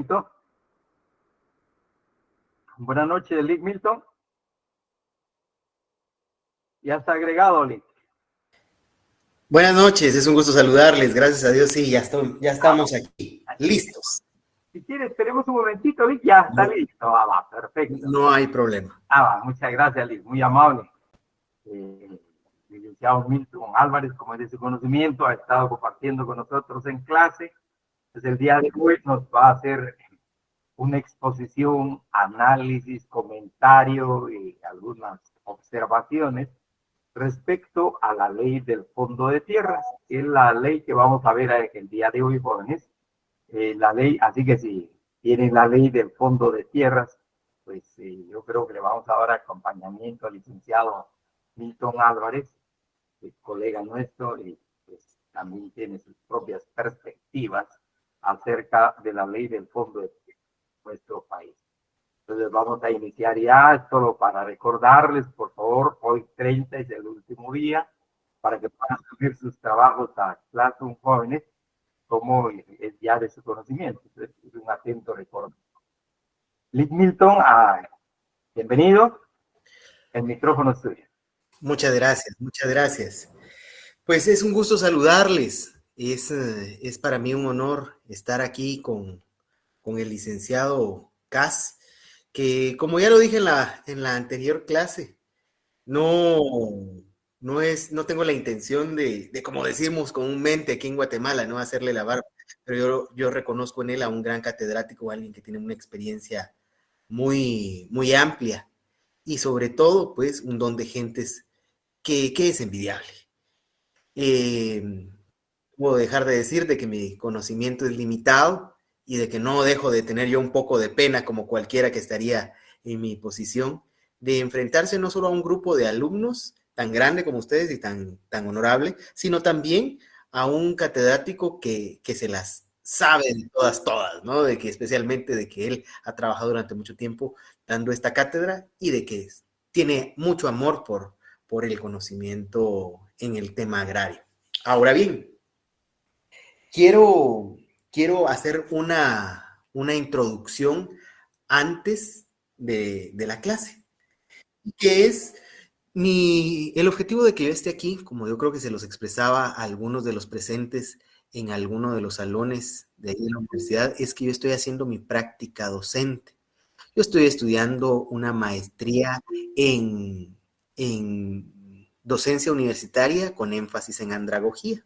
Milton. Buenas noches, Lick Milton. Ya está agregado, Lick. Buenas noches, es un gusto saludarles, gracias a Dios, sí, ya estamos aquí, listos. Si quieres, esperemos un momentito, Lick, ya está listo. Va, perfecto. No hay problema. Muchas gracias, Lick, muy amable. Licenciado Milton Álvarez, como es de su conocimiento, ha estado compartiendo con nosotros en clase. Desde el día de hoy nos va a hacer una exposición, análisis, comentario y algunas observaciones respecto a la ley del fondo de tierras, que es la ley que vamos a ver el día de hoy, jóvenes. La ley, así que si tienen la ley del fondo de tierras, pues yo creo que le vamos a dar acompañamiento al licenciado Milton Álvarez, colega nuestro, y pues también tiene sus propias perspectivas acerca de la ley del fondo de nuestro país. Entonces vamos a iniciar ya, solo para recordarles, por favor, hoy 30 es el último día para que puedan subir sus trabajos a Classroom Jóvenes, como es ya de su conocimiento. Entonces, es un atento recuerdo. Lick Milton, bienvenido. El micrófono es tuyo. Muchas gracias, muchas gracias. Pues es un gusto saludarles. Es para mí un honor estar aquí con el licenciado Cas, que como ya lo dije en la anterior clase, no tengo la intención de, como decimos comúnmente aquí en Guatemala, no hacerle la barba, pero yo reconozco en él a un gran catedrático, alguien que tiene una experiencia muy, muy amplia y sobre todo, pues, un don de gentes que es envidiable. Puedo dejar de decir de que mi conocimiento es limitado y de que no dejo de tener yo un poco de pena como cualquiera que estaría en mi posición de enfrentarse no solo a un grupo de alumnos tan grande como ustedes y tan honorable, sino también a un catedrático que se las sabe de todas, ¿no? De que especialmente de que él ha trabajado durante mucho tiempo dando esta cátedra y de que tiene mucho amor por el conocimiento en el tema agrario. Ahora bien, quiero hacer una introducción antes de la clase, que es el objetivo de que yo esté aquí, como yo creo que se los expresaba a algunos de los presentes en alguno de los salones de ahí de la universidad, es que yo estoy haciendo mi práctica docente. Yo estoy estudiando una maestría en docencia universitaria con énfasis en andragogía.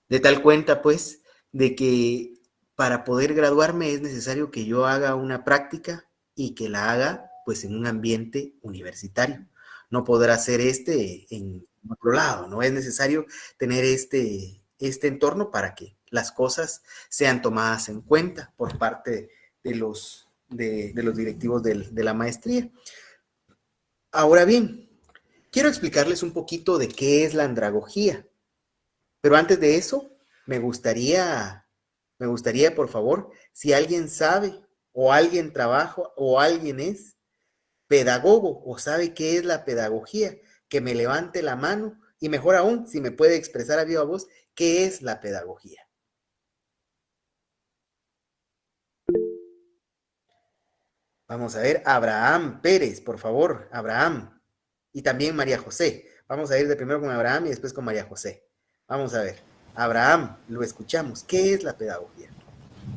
De tal cuenta, pues, de que para poder graduarme es necesario que yo haga una práctica y que la haga, pues, en un ambiente universitario. No podrá hacer en otro lado, ¿no? Es necesario tener este entorno para que las cosas sean tomadas en cuenta por parte de los directivos de la maestría. Ahora bien, quiero explicarles un poquito de qué es la andragogía. Pero antes de eso, me gustaría, por favor, si alguien sabe, o alguien trabaja, o alguien es pedagogo, o sabe qué es la pedagogía, que me levante la mano, y mejor aún, si me puede expresar a viva voz, qué es la pedagogía. Vamos a ver, Abraham Pérez, por favor, Abraham. Y también María José. Vamos a ir de primero con Abraham y después con María José. Vamos a ver. Abraham, lo escuchamos. ¿Qué es la pedagogía?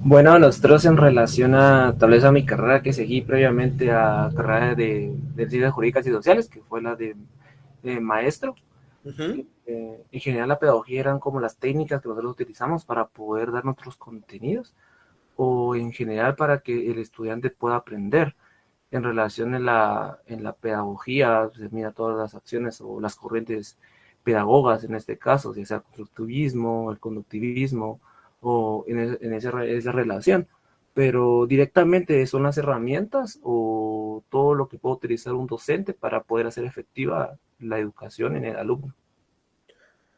Bueno, nosotros en relación a tal vez a mi carrera que seguí previamente a carrera de Ciencias Jurídicas y Sociales, que fue la de maestro, en general la pedagogía eran como las técnicas que nosotros utilizamos para poder dar nuestros contenidos o en general para que el estudiante pueda aprender. En relación en la pedagogía, se mira todas las acciones o las corrientes pedagogas en este caso, ya sea el constructivismo, el conductivismo, o en esa relación, pero directamente son las herramientas o todo lo que puede utilizar un docente para poder hacer efectiva la educación en el alumno.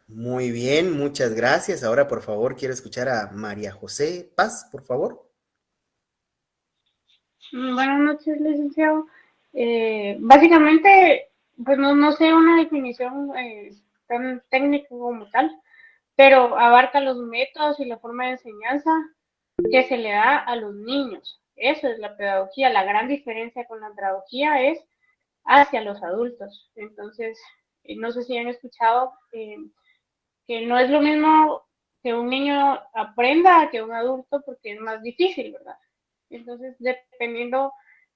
Muy bien, muchas gracias. Ahora, por favor, quiero escuchar a María José Paz, por favor. Buenas noches, licenciado. Básicamente, pues no sé una definición tan técnica como tal, pero abarca los métodos y la forma de enseñanza que se le da a los niños. Eso es la pedagogía. La gran diferencia con la andragogía es hacia los adultos. Entonces, no sé si han escuchado que no es lo mismo que un niño aprenda que un adulto porque es más difícil, ¿verdad? Entonces, dependiendo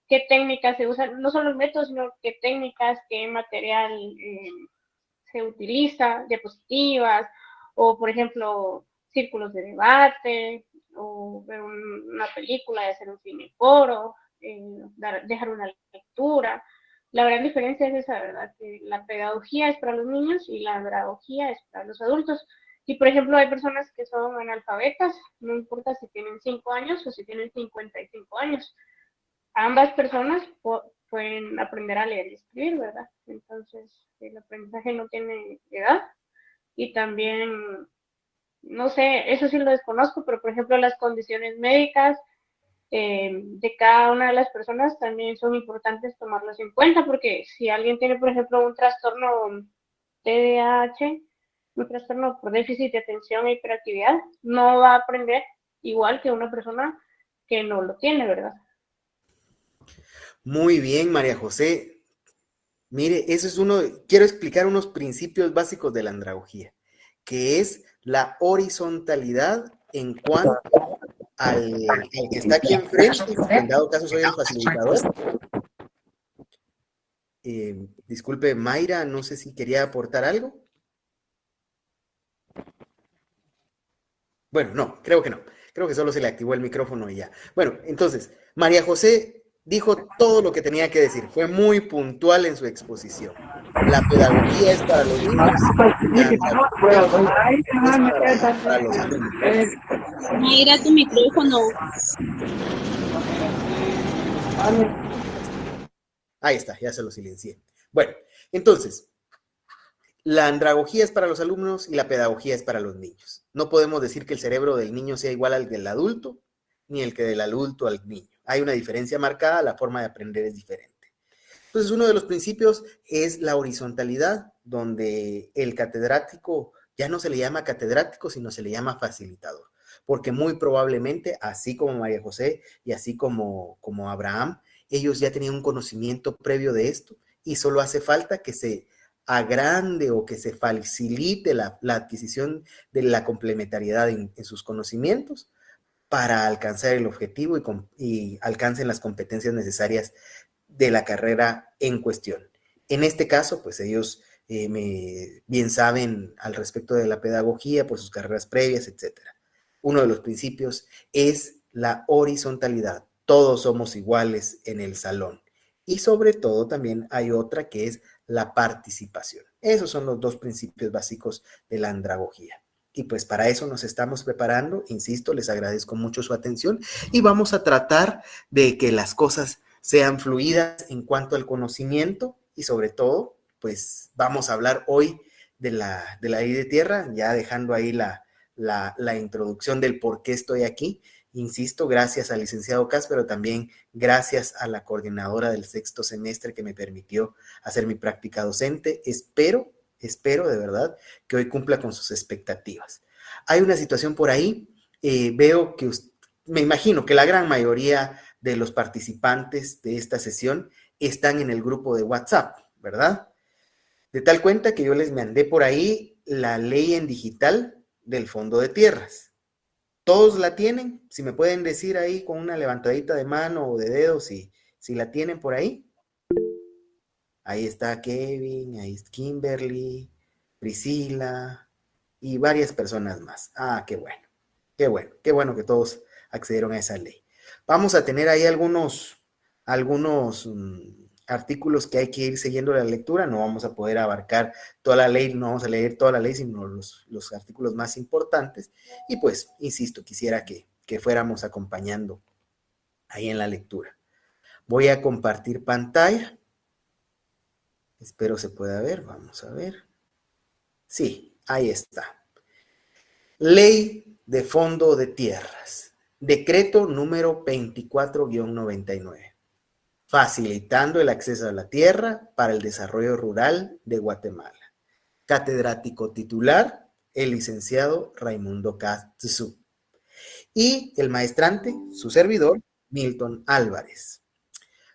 qué técnicas se usan, no solo el método, sino qué técnicas, qué material se utiliza, diapositivas, o por ejemplo, círculos de debate, o ver una película, de hacer un cine foro, dejar una lectura. La gran diferencia es esa, ¿verdad? Que la pedagogía es para los niños y la andragogía es para los adultos. Y, por ejemplo, hay personas que son analfabetas, no importa si tienen 5 años o si tienen 55 años. Ambas personas pueden aprender a leer y escribir, ¿verdad? Entonces, el aprendizaje no tiene edad. Y también, no sé, eso sí lo desconozco, pero por ejemplo, las condiciones médicas de cada una de las personas también son importantes tomarlas en cuenta, porque si alguien tiene, por ejemplo, un trastorno TDAH, un trastorno por déficit de atención e hiperactividad, no va a aprender igual que una persona que no lo tiene, ¿verdad? Muy bien, María José. Mire, eso es quiero explicar unos principios básicos de la andragogía, que es la horizontalidad en cuanto al que está aquí enfrente, que en dado caso soy el facilitador. Disculpe, Mayra, no sé si quería aportar algo. Bueno, no, creo que no. Creo que solo se le activó el micrófono y ya. Bueno, entonces, María José dijo todo lo que tenía que decir. Fue muy puntual en su exposición. La pedagogía es para los niños, la andragogía es para los alumnos. Mira tu micrófono. Ahí está, ya se lo silencié. Bueno, entonces, la andragogía es para los alumnos y la pedagogía es para los niños. No podemos decir que el cerebro del niño sea igual al del adulto, ni el que del adulto al niño. Hay una diferencia marcada, la forma de aprender es diferente. Entonces, uno de los principios es la horizontalidad, donde el catedrático ya no se le llama catedrático, sino se le llama facilitador. Porque muy probablemente, así como María José y así como Abraham, ellos ya tenían un conocimiento previo de esto y solo hace falta que se agrande o que se facilite la adquisición de la complementariedad en sus conocimientos para alcanzar el objetivo y alcancen las competencias necesarias de la carrera en cuestión. En este caso, pues ellos bien saben al respecto de la pedagogía por sus carreras previas, etc. Uno de los principios es la horizontalidad. Todos somos iguales en el salón. Y sobre todo también hay otra que es la participación. Esos son los dos principios básicos de la andragogía. Y pues para eso nos estamos preparando, insisto, les agradezco mucho su atención y vamos a tratar de que las cosas sean fluidas en cuanto al conocimiento y sobre todo, pues vamos a hablar hoy de la ley de tierra, ya dejando ahí la introducción del por qué estoy aquí. Insisto, gracias al licenciado Cas, pero también gracias a la coordinadora del sexto semestre que me permitió hacer mi práctica docente. Espero de verdad que hoy cumpla con sus expectativas. Hay una situación por ahí, veo que me imagino que la gran mayoría de los participantes de esta sesión están en el grupo de WhatsApp, ¿verdad? De tal cuenta que yo les mandé por ahí la ley en digital del Fondo de Tierras. ¿Todos la tienen? Si me pueden decir ahí con una levantadita de mano o de dedo si la tienen por ahí. Ahí está Kevin, ahí está Kimberly, Priscila y varias personas más. Ah, qué bueno, qué bueno, qué bueno que todos accedieron a esa ley. Vamos a tener ahí algunos artículos que hay que ir siguiendo la lectura. No vamos a poder abarcar toda la ley, no vamos a leer toda la ley, sino los artículos más importantes. Y pues, insisto, quisiera que fuéramos acompañando ahí en la lectura. Voy a compartir pantalla. Espero se pueda ver, vamos a ver. Sí, ahí está. Ley de Fondo de Tierras. Decreto número 24-99. Facilitando el acceso a la tierra para el desarrollo rural de Guatemala. Catedrático titular, el licenciado Raimundo Katsu. y el maestrante, su servidor, Milton Álvarez.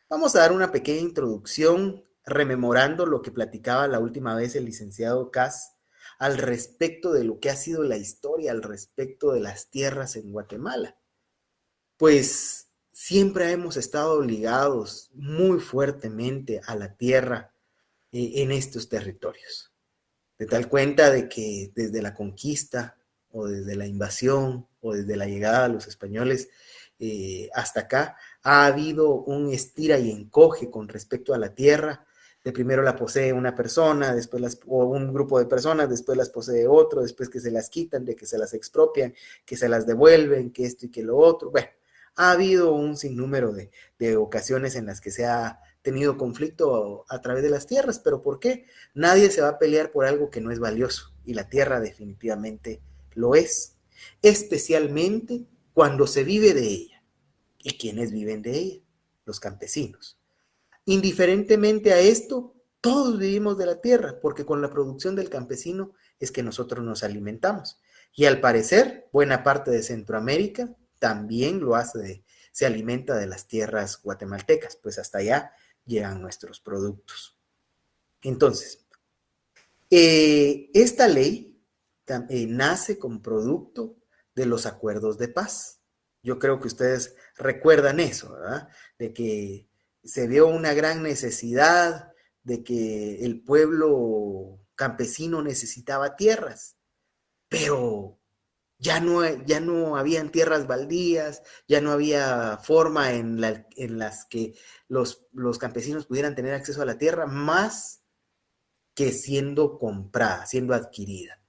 Vamos a dar una pequeña introducción rememorando lo que platicaba la última vez el licenciado Cas al respecto de lo que ha sido la historia, al respecto de las tierras en Guatemala. Pues siempre hemos estado ligados muy fuertemente a la tierra en estos territorios. De tal cuenta de que desde la conquista o desde la invasión o desde la llegada de los españoles hasta acá, ha habido un estira y encoge con respecto a la tierra. De primero la posee una persona, después o un grupo de personas, después las posee otro, después que se las quitan, de que se las expropian, que se las devuelven, que esto y que lo otro. Bueno, ha habido un sinnúmero de ocasiones en las que se ha tenido conflicto a través de las tierras, pero ¿por qué? Nadie se va a pelear por algo que no es valioso, y la tierra definitivamente lo es, especialmente cuando se vive de ella. ¿Y quiénes viven de ella? Los campesinos. Indiferentemente a esto, todos vivimos de la tierra, porque con la producción del campesino es que nosotros nos alimentamos. Y al parecer, buena parte de Centroamérica también lo hace, se alimenta de las tierras guatemaltecas, pues hasta allá llegan nuestros productos. Entonces, esta ley nace como producto de los acuerdos de paz. Yo creo que ustedes recuerdan eso, ¿verdad? De que se vio una gran necesidad, de que el pueblo campesino necesitaba tierras, pero ya no habían tierras baldías, ya no había forma en las que los campesinos pudieran tener acceso a la tierra más que siendo comprada, siendo adquirida.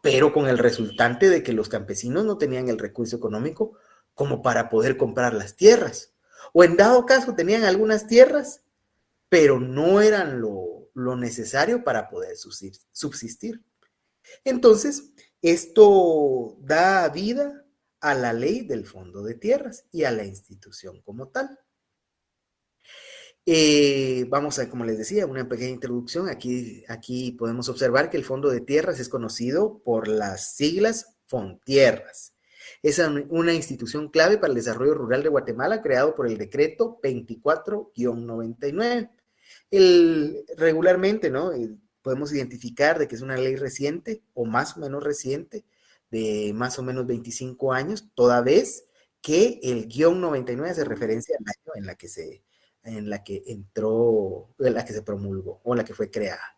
Pero con el resultante de que los campesinos no tenían el recurso económico como para poder comprar las tierras. O en dado caso tenían algunas tierras, pero no eran lo necesario para poder subsistir. Entonces, esto da vida a la ley del Fondo de Tierras y a la institución como tal. Vamos a, como les decía, una pequeña introducción. Aquí podemos observar que el Fondo de Tierras es conocido por las siglas FONTIERRAS. Es una institución clave para el desarrollo rural de Guatemala, creado por el decreto 24-99. Regularmente, ¿no? Podemos identificar de que es una ley reciente o más o menos reciente, de más o menos 25 años, toda vez que el _99 hace referencia al año en la que se promulgó o en la que fue creada.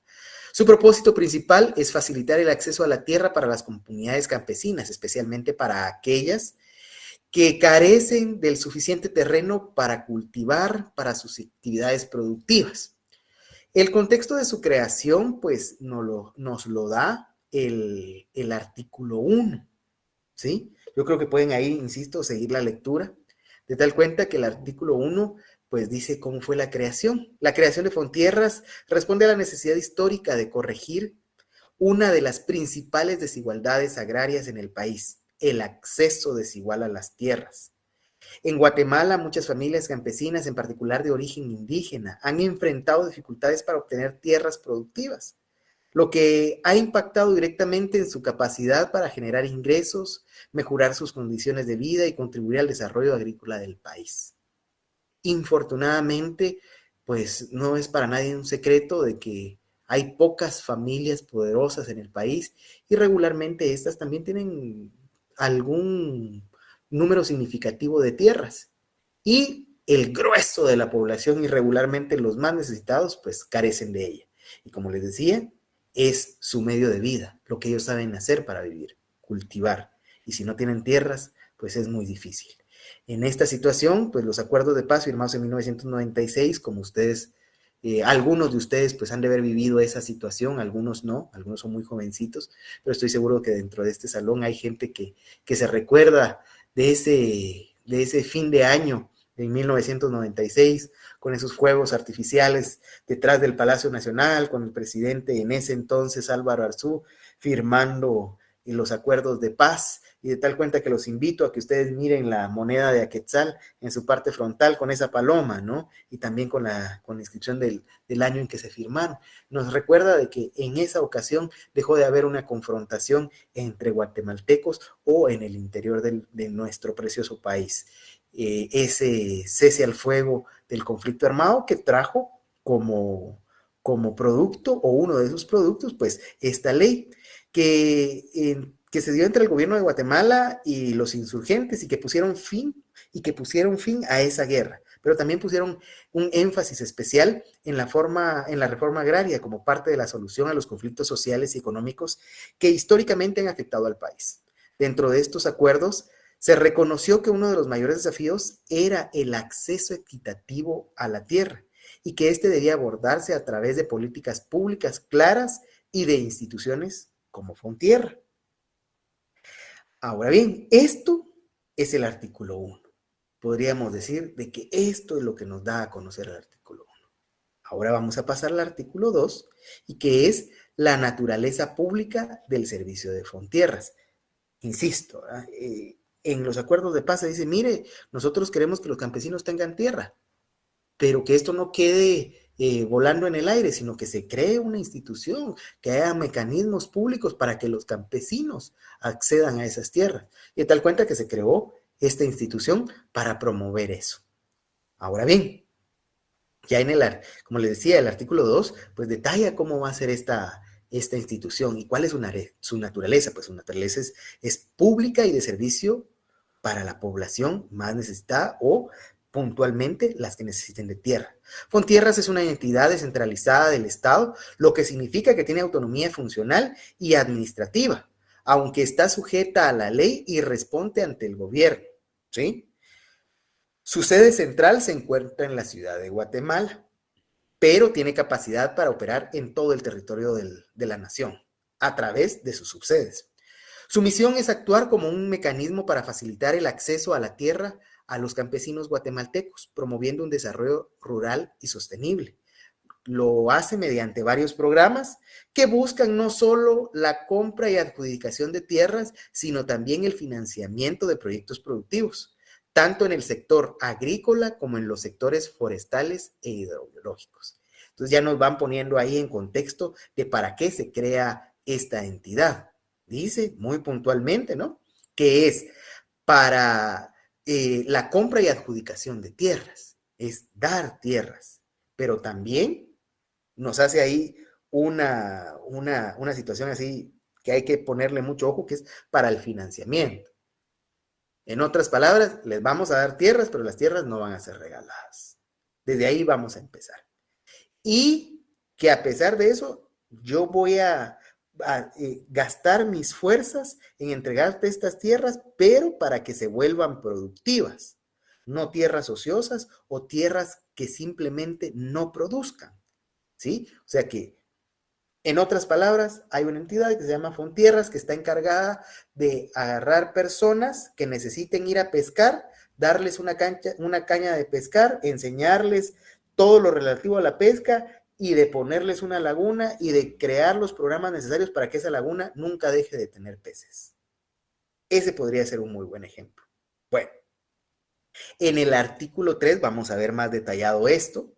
Su propósito principal es facilitar el acceso a la tierra para las comunidades campesinas, especialmente para aquellas que carecen del suficiente terreno para cultivar para sus actividades productivas. El contexto de su creación, pues, nos lo da el artículo 1, ¿sí? Yo creo que pueden ahí, insisto, seguir la lectura, de tal cuenta que el artículo 1, pues, dice cómo fue la creación. La creación de Fontierras responde a la necesidad histórica de corregir una de las principales desigualdades agrarias en el país, el acceso desigual a las tierras. En Guatemala, muchas familias campesinas, en particular de origen indígena, han enfrentado dificultades para obtener tierras productivas, lo que ha impactado directamente en su capacidad para generar ingresos, mejorar sus condiciones de vida y contribuir al desarrollo agrícola del país. Infortunadamente, pues no es para nadie un secreto de que hay pocas familias poderosas en el país y regularmente estas también tienen algún número significativo de tierras, y el grueso de la población, irregularmente los más necesitados, pues carecen de ella. Y como les decía, es su medio de vida, lo que ellos saben hacer para vivir, cultivar. Y si no tienen tierras, pues es muy difícil. En esta situación, pues los acuerdos de paz firmados en 1996, como ustedes, algunos de ustedes pues han de haber vivido esa situación, algunos no, algunos son muy jovencitos, pero estoy seguro que dentro de este salón hay gente que se recuerda de ese fin de año en 1996, con esos fuegos artificiales detrás del Palacio Nacional, con el presidente en ese entonces, Álvaro Arzú, firmando los acuerdos de paz, y de tal cuenta que los invito a que ustedes miren la moneda de Aquetzal en su parte frontal con esa paloma, ¿no? Y también con la inscripción del año en que se firmaron. Nos recuerda de que en esa ocasión dejó de haber una confrontación entre guatemaltecos o en el interior de nuestro precioso país. Ese cese al fuego del conflicto armado que trajo como producto, o uno de sus productos, pues esta ley que se dio entre el gobierno de Guatemala y los insurgentes, y que pusieron fin a esa guerra, pero también pusieron un énfasis especial en la reforma agraria como parte de la solución a los conflictos sociales y económicos que históricamente han afectado al país. Dentro de estos acuerdos se reconoció que uno de los mayores desafíos era el acceso equitativo a la tierra, y que este debía abordarse a través de políticas públicas claras y de instituciones como Fontierra. Ahora bien, esto es el artículo 1. Podríamos decir de que esto es lo que nos da a conocer el artículo 1. Ahora vamos a pasar al artículo 2, y que es la naturaleza pública del servicio de Fontierras. Insisto, en los acuerdos de paz se dice, mire, nosotros queremos que los campesinos tengan tierra, pero que esto no quede volando en el aire, sino que se cree una institución, que haya mecanismos públicos para que los campesinos accedan a esas tierras. Y de tal cuenta que se creó esta institución para promover eso. Ahora bien, ya como les decía, el artículo 2, pues detalla cómo va a ser esta institución y cuál es su naturaleza. Pues su naturaleza es pública y de servicio para la población más necesitada, o puntualmente las que necesiten de tierra. Fontierras es una entidad descentralizada del Estado, lo que significa que tiene autonomía funcional y administrativa, aunque está sujeta a la ley y responde ante el gobierno, ¿sí? Su sede central se encuentra en la ciudad de Guatemala, pero tiene capacidad para operar en todo el territorio de la nación, a través de sus subsedes. Su misión es actuar como un mecanismo para facilitar el acceso a la tierra a los campesinos guatemaltecos, promoviendo un desarrollo rural y sostenible. Lo hace mediante varios programas que buscan no solo la compra y adjudicación de tierras, sino también el financiamiento de proyectos productivos, tanto en el sector agrícola como en los sectores forestales e hidrobiológicos. Entonces ya nos van poniendo ahí en contexto de para qué se crea esta entidad. Dice muy puntualmente, ¿no?, que es para la compra y adjudicación de tierras, es dar tierras, pero también nos hace ahí una situación así que hay que ponerle mucho ojo, que es para el financiamiento. En otras palabras, les vamos a dar tierras, pero las tierras no van a ser regaladas. Desde ahí vamos a empezar. Y que a pesar de eso, yo voy a gastar mis fuerzas en entregarte estas tierras, pero para que se vuelvan productivas, no tierras ociosas o tierras que simplemente no produzcan, ¿sí? O sea que, en otras palabras, hay una entidad que se llama Fontierras, que está encargada de agarrar personas que necesiten ir a pescar, darles una caña de pescar, enseñarles todo lo relativo a la pesca, y de ponerles una laguna y de crear los programas necesarios para que esa laguna nunca deje de tener peces. Ese podría ser un muy buen ejemplo. Bueno, en el artículo 3 vamos a ver más detallado esto.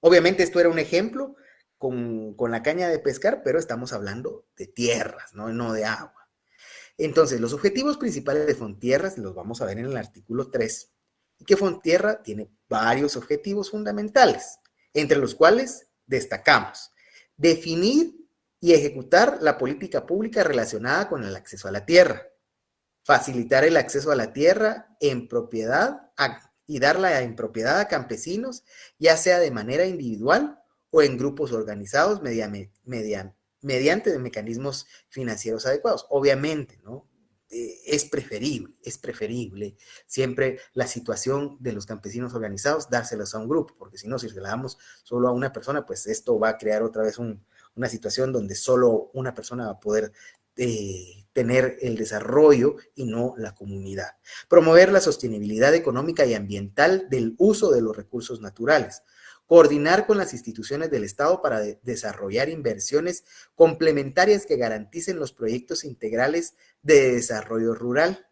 Obviamente esto era un ejemplo con la caña de pescar, pero estamos hablando de tierras, no de agua. Entonces, los objetivos principales de Fontierras los vamos a ver en el artículo 3, y que Fontierra tiene varios objetivos fundamentales, entre los cuales destacamos definir y ejecutar la política pública relacionada con el acceso a la tierra, facilitar el acceso a la tierra en propiedad y darla en propiedad a campesinos, ya sea de manera individual o en grupos organizados mediante mecanismos financieros adecuados. Obviamente, ¿no? Es preferible siempre la situación de los campesinos organizados, dárselos a un grupo, porque si no, si se la damos solo a una persona, pues esto va a crear otra vez una situación donde solo una persona va a poder tener el desarrollo y no la comunidad. Promover la sostenibilidad económica y ambiental del uso de los recursos naturales, coordinar con las instituciones del Estado para desarrollar inversiones complementarias que garanticen los proyectos integrales de desarrollo rural.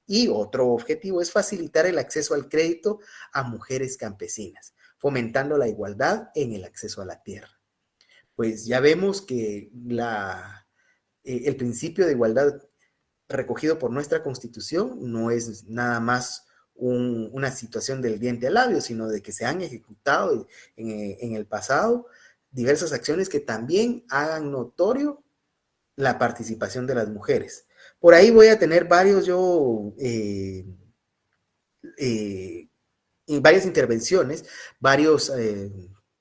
Y otro objetivo es facilitar el acceso al crédito a mujeres campesinas, fomentando la igualdad en el acceso a la tierra. Pues ya vemos que el principio de igualdad recogido por nuestra Constitución no es nada más una situación del diente al labio, sino de que se han ejecutado en el pasado diversas acciones que también hagan notorio la participación de las mujeres. Por ahí voy a tener varias intervenciones, varios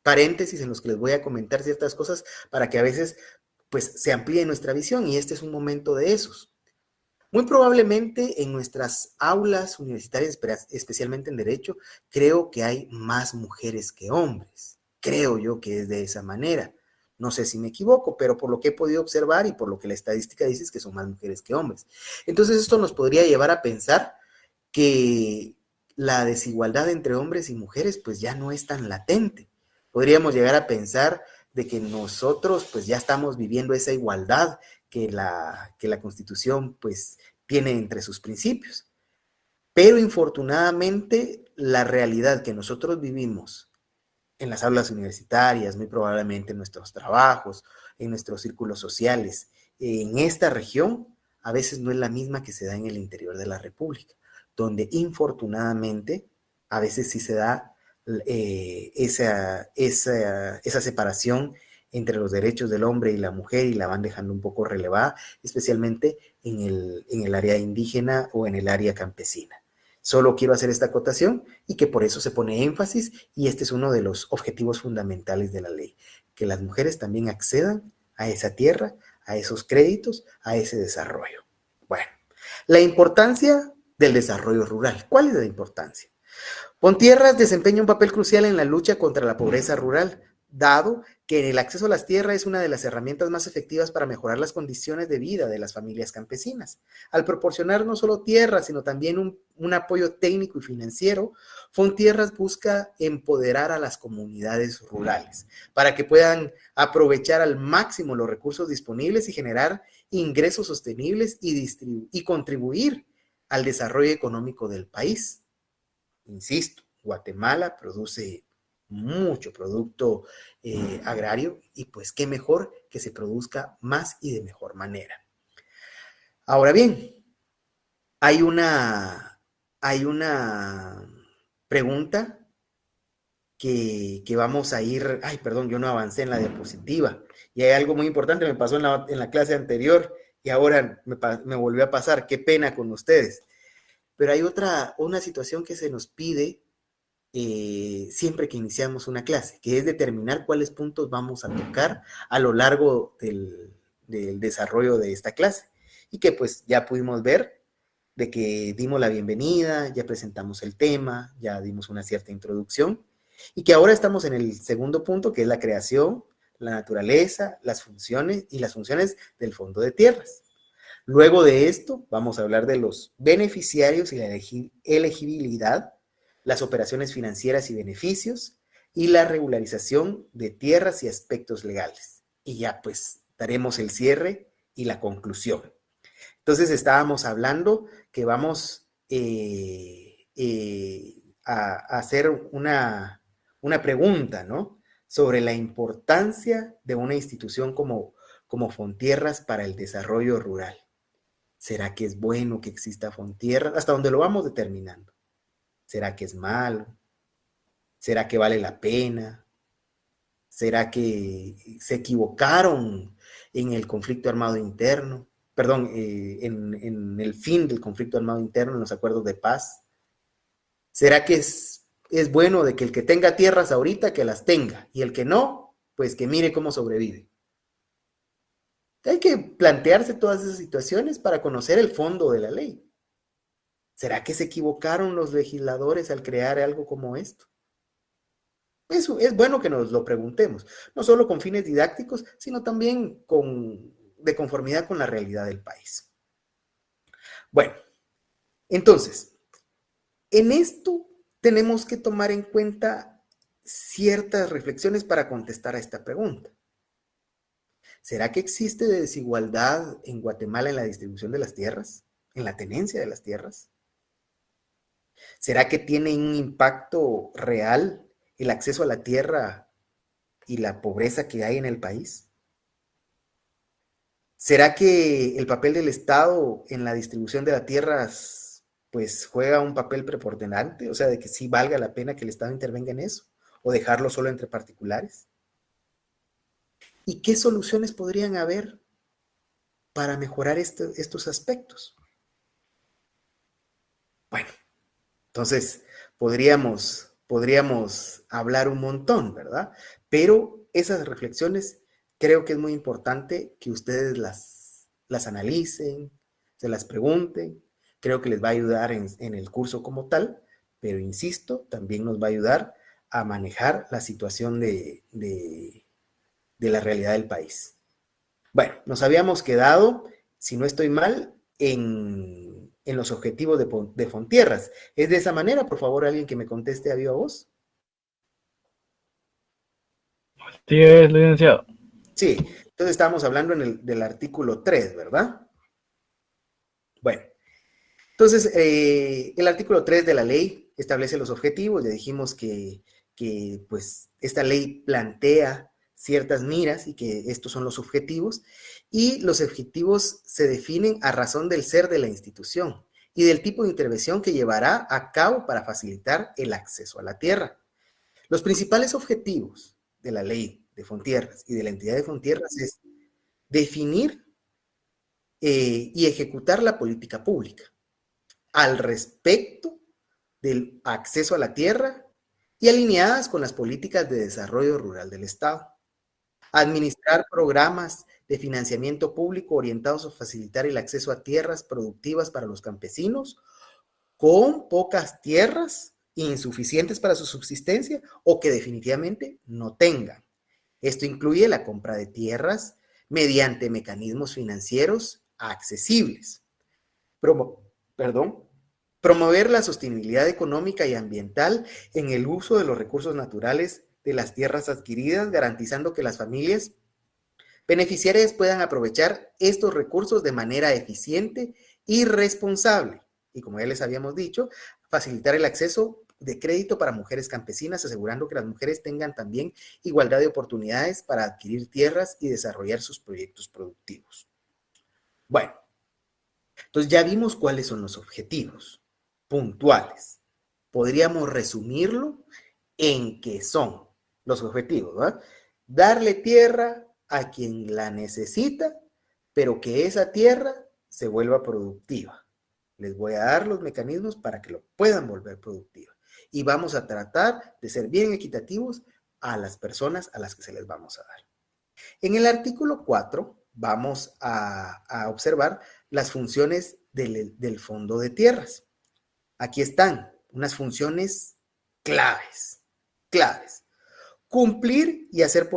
paréntesis en los que les voy a comentar ciertas cosas para que a veces pues se amplíe nuestra visión, y este es un momento de esos. Muy probablemente en nuestras aulas universitarias, especialmente en Derecho, creo que hay más mujeres que hombres. Creo yo que es de esa manera. No sé si me equivoco, pero por lo que he podido observar y por lo que la estadística dice es que son más mujeres que hombres. Entonces esto nos podría llevar a pensar que la desigualdad entre hombres y mujeres pues ya no es tan latente. Podríamos llegar a pensar de que nosotros pues ya estamos viviendo esa igualdad que la Constitución pues tiene entre sus principios. Pero infortunadamente la realidad que nosotros vivimos en las aulas universitarias, muy probablemente en nuestros trabajos, en nuestros círculos sociales, en esta región, a veces no es la misma que se da en el interior de la República, donde infortunadamente a veces sí se da esa separación entre los derechos del hombre y la mujer, y la van dejando un poco relevada, especialmente en el área indígena o en el área campesina. Solo quiero hacer esta acotación y que por eso se pone énfasis, y este es uno de los objetivos fundamentales de la ley, que las mujeres también accedan a esa tierra, a esos créditos, a ese desarrollo. Bueno, la importancia del desarrollo rural. ¿Cuál es la importancia? Fontierras desempeña un papel crucial en la lucha contra la pobreza rural, dado que el acceso a las tierras es una de las herramientas más efectivas para mejorar las condiciones de vida de las familias campesinas. Al proporcionar no solo tierras, sino también un apoyo técnico y financiero, Fontierras busca empoderar a las comunidades rurales para que puedan aprovechar al máximo los recursos disponibles y generar ingresos sostenibles y contribuir al desarrollo económico del país. Insisto, Guatemala produce mucho producto agrario, y pues qué mejor que se produzca más y de mejor manera. Ahora bien, hay una pregunta que vamos a ir, ay, perdón, yo no avancé en la diapositiva, y hay algo muy importante, me pasó en la clase anterior y ahora me volvió a pasar, qué pena con ustedes. Pero hay una situación que se nos pide siempre que iniciamos una clase, que es determinar cuáles puntos vamos a tocar a lo largo del desarrollo de esta clase, y que pues ya pudimos ver de que dimos la bienvenida, ya presentamos el tema, ya dimos una cierta introducción, y que ahora estamos en el segundo punto, que es la creación, la naturaleza, las funciones del Fondo de Tierras. Luego de esto, vamos a hablar de los beneficiarios y la elegibilidad, las operaciones financieras y beneficios, y la regularización de tierras y aspectos legales. Y ya pues daremos el cierre y la conclusión. Entonces estábamos hablando que vamos a hacer una pregunta, ¿no? Sobre la importancia de una institución como Fontierras para el desarrollo rural. ¿Será que es bueno que exista Fontierras? Hasta donde lo vamos determinando. ¿Será que es malo? ¿Será que vale la pena? ¿Será que se equivocaron en el conflicto armado interno? Perdón, en el fin del conflicto armado interno, en los acuerdos de paz. ¿Será que es bueno de que el que tenga tierras ahorita, que las tenga, y el que no, pues que mire cómo sobrevive? Hay que plantearse todas esas situaciones para conocer el fondo de la ley. ¿Será que se equivocaron los legisladores al crear algo como esto? Eso es bueno que nos lo preguntemos, no solo con fines didácticos, sino también de conformidad con la realidad del país. Bueno, entonces, en esto tenemos que tomar en cuenta ciertas reflexiones para contestar a esta pregunta. ¿Será que existe desigualdad en Guatemala en la distribución de las tierras? ¿En la tenencia de las tierras? ¿Será que tiene un impacto real el acceso a la tierra y la pobreza que hay en el país? ¿Será que el papel del Estado en la distribución de las tierras pues juega un papel preponderante? O sea, de que sí valga la pena que el Estado intervenga en eso o dejarlo solo entre particulares. ¿Y qué soluciones podrían haber para mejorar estos aspectos? Bueno, entonces podríamos hablar un montón, ¿verdad? Pero esas reflexiones creo que es muy importante que ustedes las analicen, se las pregunten. Creo que les va a ayudar en el curso como tal, pero insisto, también nos va a ayudar a manejar la situación de la realidad del país. Bueno, nos habíamos quedado, si no estoy mal, en los objetivos de Fontierras. ¿Es de esa manera? Por favor, alguien que me conteste a viva voz. Sí, es licenciado. Sí, entonces estábamos hablando del artículo 3, ¿verdad? Bueno, entonces el artículo 3 de la ley establece los objetivos. Ya dijimos que pues esta ley plantea ciertas miras y que estos son los objetivos, y los objetivos se definen a razón del ser de la institución y del tipo de intervención que llevará a cabo para facilitar el acceso a la tierra. Los principales objetivos de la ley de Fontierras y de la entidad de Fontierras es definir y ejecutar la política pública al respecto del acceso a la tierra y alineadas con las políticas de desarrollo rural del Estado. Administrar programas de financiamiento público orientados a facilitar el acceso a tierras productivas para los campesinos con pocas tierras insuficientes para su subsistencia o que definitivamente no tengan. Esto incluye la compra de tierras mediante mecanismos financieros accesibles. Promover la sostenibilidad económica y ambiental en el uso de los recursos naturales de las tierras adquiridas, garantizando que las familias beneficiarias puedan aprovechar estos recursos de manera eficiente y responsable. Y como ya les habíamos dicho, facilitar el acceso de crédito para mujeres campesinas, asegurando que las mujeres tengan también igualdad de oportunidades para adquirir tierras y desarrollar sus proyectos productivos. Bueno, entonces ya vimos cuáles son los objetivos puntuales. Podríamos resumirlo en que son los objetivos, ¿verdad? Darle tierra a quien la necesita, pero que esa tierra se vuelva productiva. Les voy a dar los mecanismos para que lo puedan volver productiva. Y vamos a tratar de ser bien equitativos a las personas a las que se les vamos a dar. En el artículo 4 vamos a observar las funciones del Fondo de Tierras. Aquí están unas funciones claves. Cumplir y hacer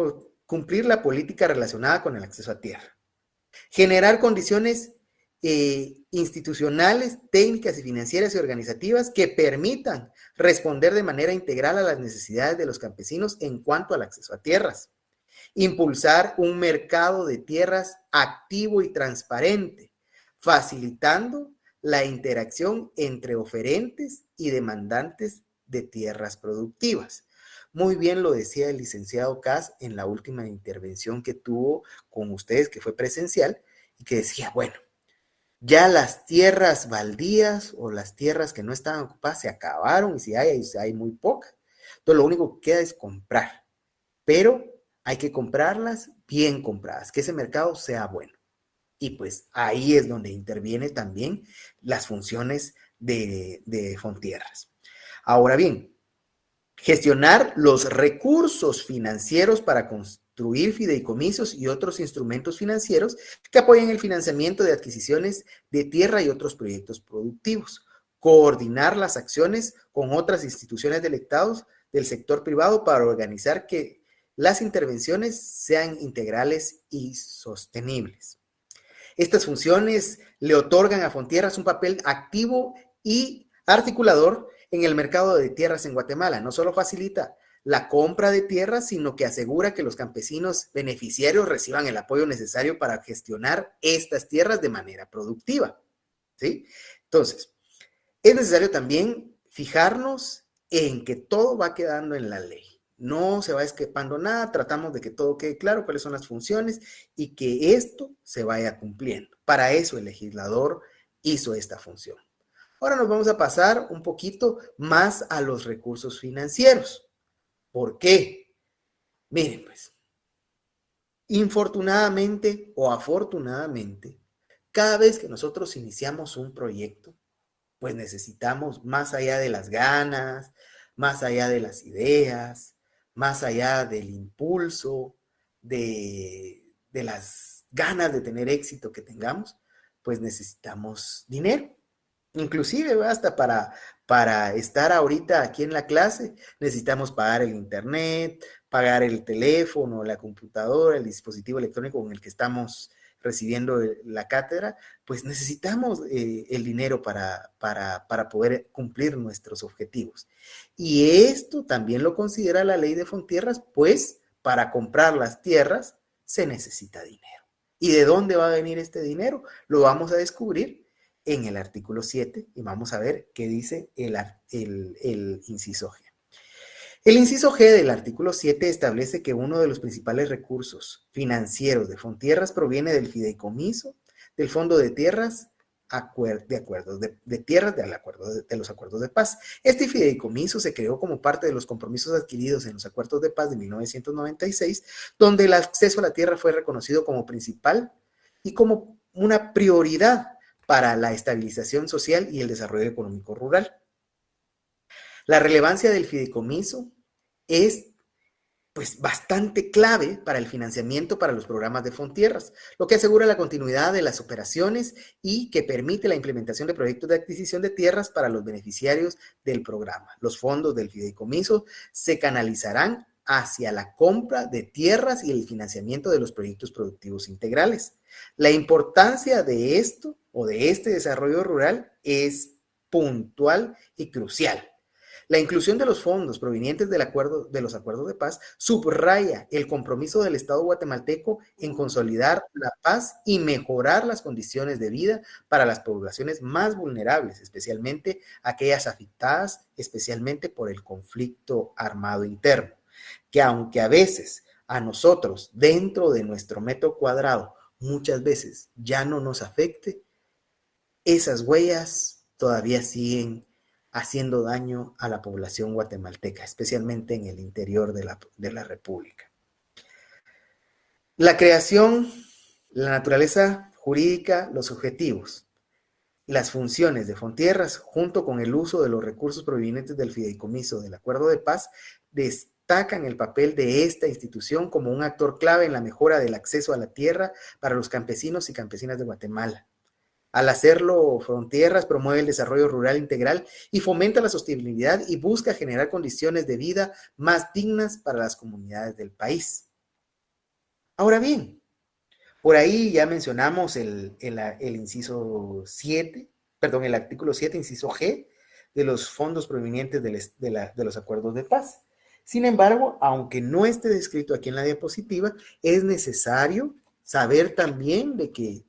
cumplir la política relacionada con el acceso a tierra. Generar condiciones institucionales, técnicas y financieras y organizativas que permitan responder de manera integral a las necesidades de los campesinos en cuanto al acceso a tierras. Impulsar un mercado de tierras activo y transparente, facilitando la interacción entre oferentes y demandantes de tierras productivas. Muy bien lo decía el licenciado Cas en la última intervención que tuvo con ustedes, que fue presencial, y que decía, bueno, ya las tierras baldías o las tierras que no estaban ocupadas se acabaron, y si hay muy pocas. Entonces lo único que queda es comprar, pero hay que comprarlas bien compradas, que ese mercado sea bueno. Y pues ahí es donde interviene también las funciones de Fontierras. Ahora bien, gestionar los recursos financieros para construir fideicomisos y otros instrumentos financieros que apoyen el financiamiento de adquisiciones de tierra y otros proyectos productivos. Coordinar las acciones con otras instituciones del sector privado para organizar que las intervenciones sean integrales y sostenibles. Estas funciones le otorgan a Fontierras un papel activo y articulador en el mercado de tierras en Guatemala. No solo facilita la compra de tierras, sino que asegura que los campesinos beneficiarios reciban el apoyo necesario para gestionar estas tierras de manera productiva, ¿sí? Entonces, es necesario también fijarnos en que todo va quedando en la ley. No se va escapando nada, tratamos de que todo quede claro cuáles son las funciones y que esto se vaya cumpliendo. Para eso el legislador hizo esta función. Ahora nos vamos a pasar un poquito más a los recursos financieros. ¿Por qué? Miren, pues, infortunadamente o afortunadamente, cada vez que nosotros iniciamos un proyecto, pues necesitamos, más allá de las ganas, más allá de las ideas, más allá del impulso, de las ganas de tener éxito que tengamos, pues necesitamos dinero. Inclusive hasta para estar ahorita aquí en la clase, necesitamos pagar el internet, pagar el teléfono, la computadora, el dispositivo electrónico con el que estamos recibiendo la cátedra, pues necesitamos el dinero para poder cumplir nuestros objetivos. Y esto también lo considera la ley de Fontierras, pues para comprar las tierras se necesita dinero. ¿Y de dónde va a venir este dinero? Lo vamos a descubrir en el artículo 7 y vamos a ver qué dice el inciso G. El inciso G del artículo 7 establece que uno de los principales recursos financieros de Fontierras proviene del fideicomiso del Fondo de Tierras de los acuerdos de paz. Este fideicomiso se creó como parte de los compromisos adquiridos en los acuerdos de paz de 1996, donde el acceso a la tierra fue reconocido como principal y como una prioridad para la estabilización social y el desarrollo económico rural. La relevancia del fideicomiso es pues bastante clave para el financiamiento para los programas de Fontierras, lo que asegura la continuidad de las operaciones y que permite la implementación de proyectos de adquisición de tierras para los beneficiarios del programa. Los fondos del fideicomiso se canalizarán hacia la compra de tierras y el financiamiento de los proyectos productivos integrales. La importancia de esto o de este desarrollo rural es puntual y crucial. La inclusión de los fondos provenientes de los acuerdos de paz subraya el compromiso del Estado guatemalteco en consolidar la paz y mejorar las condiciones de vida para las poblaciones más vulnerables, especialmente aquellas afectadas especialmente por el conflicto armado interno, que aunque a veces a nosotros dentro de nuestro metro cuadrado muchas veces ya no nos afecte, esas huellas todavía siguen haciendo daño a la población guatemalteca, especialmente en el interior de la República. La creación, la naturaleza jurídica, los objetivos, las funciones de Fontierras, junto con el uso de los recursos provenientes del fideicomiso del Acuerdo de Paz, destacan el papel de esta institución como un actor clave en la mejora del acceso a la tierra para los campesinos y campesinas de Guatemala. Al hacerlo, Fontierras promueve el desarrollo rural integral y fomenta la sostenibilidad y busca generar condiciones de vida más dignas para las comunidades del país. Ahora bien, por ahí ya mencionamos el inciso 7, perdón, el artículo 7, inciso G, de los fondos provenientes de los acuerdos de paz. Sin embargo, aunque no esté descrito aquí en la diapositiva, es necesario saber también de que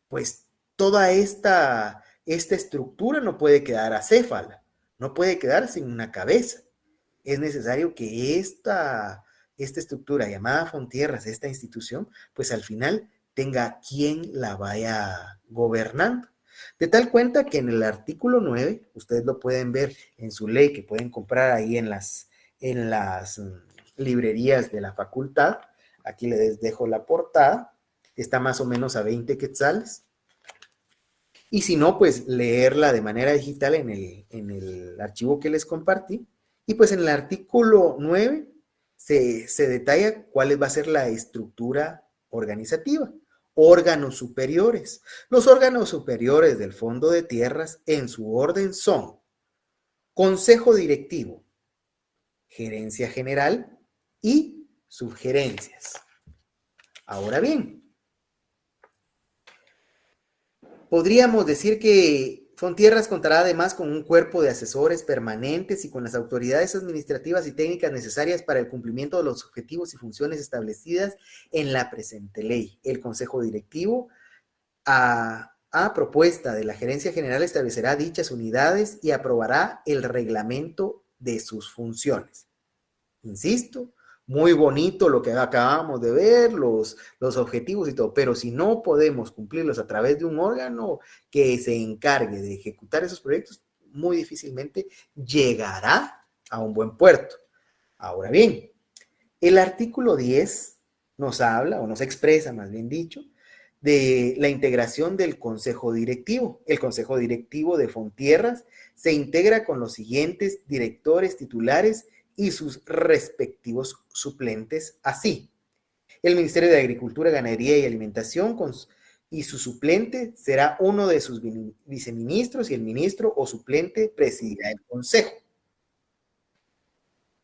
pues toda esta estructura no puede quedar acéfala, no puede quedar sin una cabeza. Es necesario que esta estructura llamada Fontierras, esta institución, pues al final tenga quien la vaya gobernando. De tal cuenta que en el artículo 9, ustedes lo pueden ver en su ley, que pueden comprar ahí en las librerías de la facultad. Aquí les dejo la portada. Está más o menos a 20 quetzales. Y si no, pues leerla de manera digital en el archivo que les compartí. Y pues en el artículo 9 se detalla cuál va a ser la estructura organizativa. Órganos superiores. Los órganos superiores del Fondo de Tierras en su orden son Consejo Directivo, Gerencia General y Subgerencias. Ahora bien, podríamos decir que Fontierras contará además con un cuerpo de asesores permanentes y con las autoridades administrativas y técnicas necesarias para el cumplimiento de los objetivos y funciones establecidas en la presente ley. El Consejo Directivo, a propuesta de la Gerencia General, establecerá dichas unidades y aprobará el reglamento de sus funciones. Insisto, muy bonito lo que acabamos de ver, los objetivos y todo, pero si no podemos cumplirlos a través de un órgano que se encargue de ejecutar esos proyectos, muy difícilmente llegará a un buen puerto. Ahora bien, el artículo 10 nos habla, o nos expresa más bien dicho, de la integración del Consejo Directivo. El Consejo Directivo de Fontierras se integra con los siguientes directores titulares y sus respectivos suplentes así. El Ministerio de Agricultura, Ganadería y Alimentación y su suplente será uno de sus viceministros y el ministro o suplente presidirá el Consejo.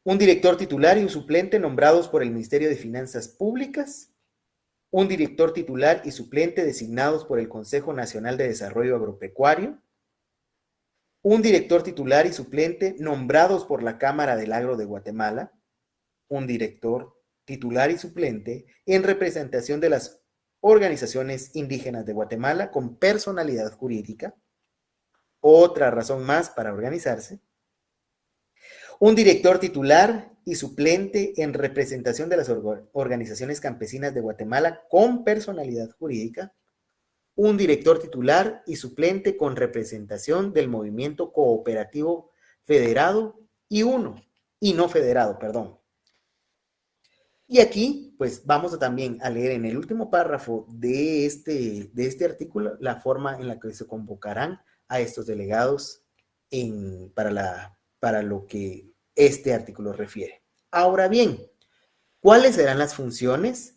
Un director titular y un suplente nombrados por el Ministerio de Finanzas Públicas. Un director titular y suplente designados por el Consejo Nacional de Desarrollo Agropecuario. Un director titular y suplente nombrados por la Cámara del Agro de Guatemala. Un director titular y suplente en representación de las organizaciones indígenas de Guatemala con personalidad jurídica. Otra razón más para organizarse. Un director titular y suplente en representación de las organizaciones campesinas de Guatemala con personalidad jurídica. Un director titular y suplente con representación del movimiento cooperativo federado y no federado, perdón. Y aquí, pues vamos también a leer en el último párrafo de este artículo la forma en la que se convocarán a estos delegados para lo que este artículo refiere. Ahora bien, ¿cuáles serán las funciones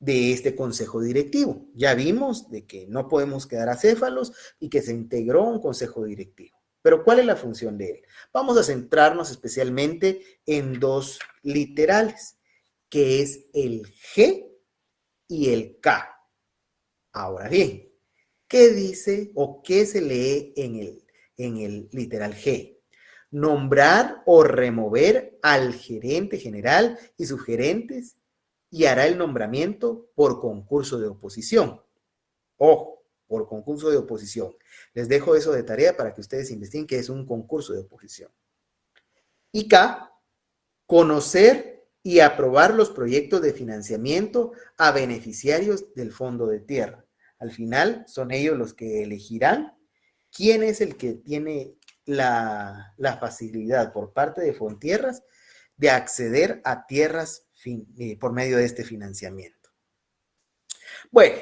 de este consejo directivo? Ya vimos de que no podemos quedar acéfalos y que se integró un consejo directivo. Pero ¿cuál es la función de él? Vamos a centrarnos especialmente en dos literales, que es el G y el K. Ahora bien, ¿qué dice o qué se lee en el literal G? Nombrar o remover al gerente general y subgerentes y hará el nombramiento por concurso de oposición. Ojo, por concurso de oposición. Les dejo eso de tarea para que ustedes investiguen qué es un concurso de oposición. Y K, conocer y aprobar los proyectos de financiamiento a beneficiarios del Fondo de Tierra. Al final son ellos los que elegirán quién es el que tiene la facilidad por parte de Fontierras de acceder a tierras por medio de este financiamiento. Bueno,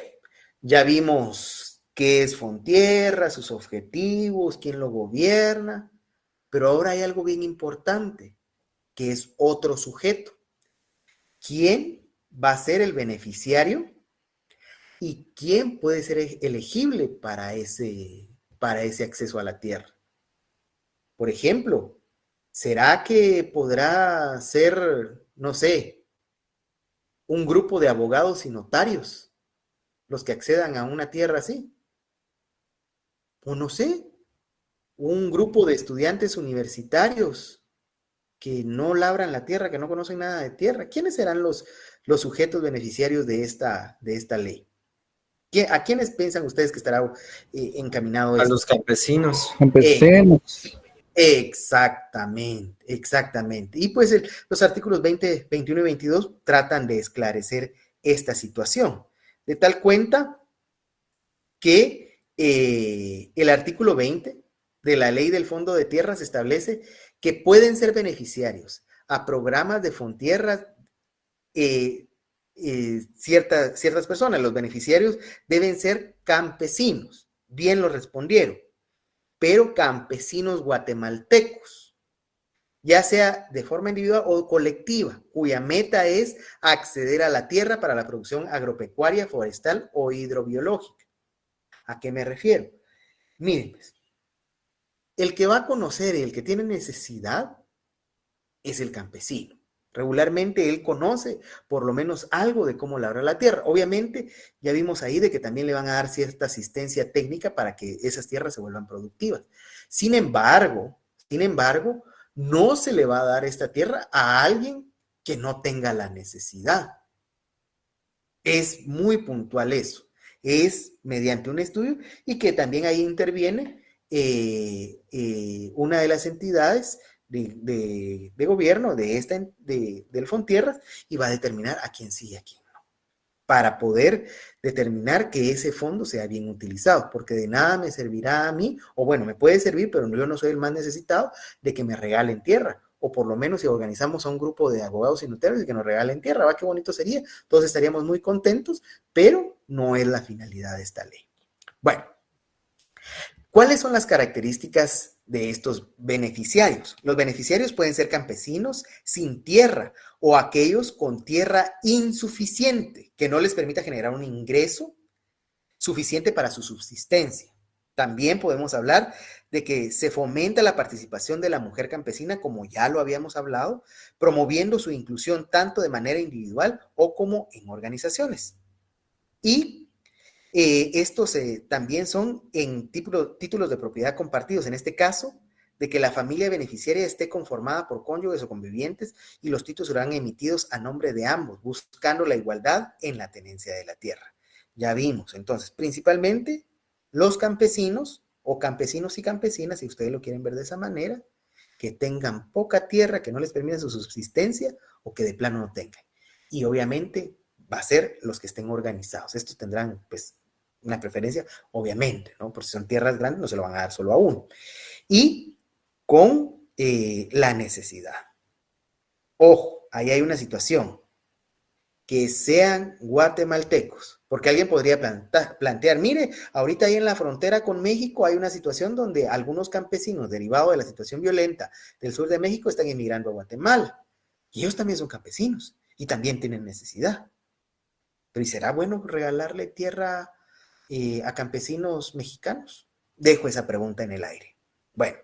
ya vimos qué es Fontierras, sus objetivos, quién lo gobierna, pero ahora hay algo bien importante, que es otro sujeto. ¿Quién va a ser el beneficiario y quién puede ser elegible para ese acceso a la tierra? Por ejemplo, ¿será que podrá ser, no sé, un grupo de abogados y notarios los que accedan a una tierra así? O no sé, un grupo de estudiantes universitarios que no labran la tierra, que no conocen nada de tierra. ¿Quiénes serán los sujetos beneficiarios de esta ley? ¿A quiénes piensan ustedes que estará encaminado esto? A los campesinos. Empecemos. Exactamente. Y pues los artículos 20, 21 y 22 tratan de esclarecer esta situación. De tal cuenta que el artículo 20 de la Ley del Fondo de Tierras establece que pueden ser beneficiarios a programas de Fontierras ciertas personas. Los beneficiarios deben ser campesinos. Bien lo respondieron. Pero campesinos guatemaltecos, ya sea de forma individual o colectiva, cuya meta es acceder a la tierra para la producción agropecuaria, forestal o hidrobiológica. ¿A qué me refiero? Miren, pues, el que va a conocer y el que tiene necesidad es el campesino. Regularmente él conoce por lo menos algo de cómo labrar la tierra. Obviamente ya vimos ahí de que también le van a dar cierta asistencia técnica para que esas tierras se vuelvan productivas. Sin embargo, no se le va a dar esta tierra a alguien que no tenga la necesidad. Es muy puntual eso. Es mediante un estudio y que también ahí interviene una de las entidades de gobierno del Fontierras y va a determinar a quién sí y a quién no, para poder determinar que ese fondo sea bien utilizado, porque de nada me servirá a mí, o bueno, me puede servir, pero yo no soy el más necesitado de que me regalen tierra, o por lo menos si organizamos a un grupo de abogados y notarios y que nos regalen tierra, va, qué bonito sería, todos estaríamos muy contentos, pero no es la finalidad de esta ley. Bueno, ¿cuáles son las características de estos beneficiarios? Los beneficiarios pueden ser campesinos sin tierra o aquellos con tierra insuficiente que no les permita generar un ingreso suficiente para su subsistencia. También podemos hablar de que se fomenta la participación de la mujer campesina, como ya lo habíamos hablado, promoviendo su inclusión tanto de manera individual o como en organizaciones. Y estos también son en títulos de propiedad compartidos, en este caso, de que la familia beneficiaria esté conformada por cónyuges o convivientes y los títulos serán emitidos a nombre de ambos, buscando la igualdad en la tenencia de la tierra. Ya vimos, entonces, principalmente los campesinos o campesinos y campesinas, si ustedes lo quieren ver de esa manera, que tengan poca tierra, que no les permita su subsistencia o que de plano no tengan. Y obviamente va a ser los que estén organizados. Estos tendrán, pues, una preferencia, obviamente, ¿no? Porque si son tierras grandes, no se lo van a dar solo a uno. Y con la necesidad. Ojo, ahí hay una situación. Que sean guatemaltecos, porque alguien podría plantear, mire, ahorita ahí en la frontera con México hay una situación donde algunos campesinos derivados de la situación violenta del sur de México están emigrando a Guatemala, y ellos también son campesinos, y también tienen necesidad. Pero ¿y será bueno regalarle tierra a campesinos mexicanos? Dejo esa pregunta en el aire. Bueno,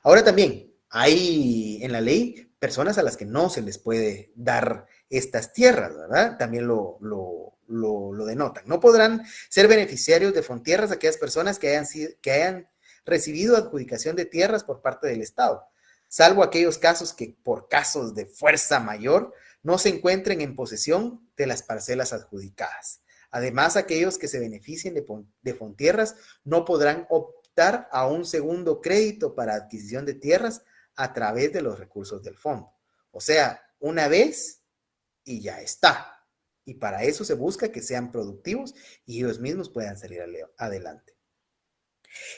ahora también hay en la ley personas a las que no se les puede dar estas tierras, ¿verdad? También lo denotan. No podrán ser beneficiarios de Fontierras aquellas personas que hayan recibido adjudicación de tierras por parte del Estado, salvo aquellos casos que por casos de fuerza mayor no se encuentren en posesión de las parcelas adjudicadas. Además, aquellos que se beneficien de Fontierras no podrán optar a un segundo crédito para adquisición de tierras a través de los recursos del fondo. O sea, una vez y ya está. Y para eso se busca que sean productivos y ellos mismos puedan salir adelante.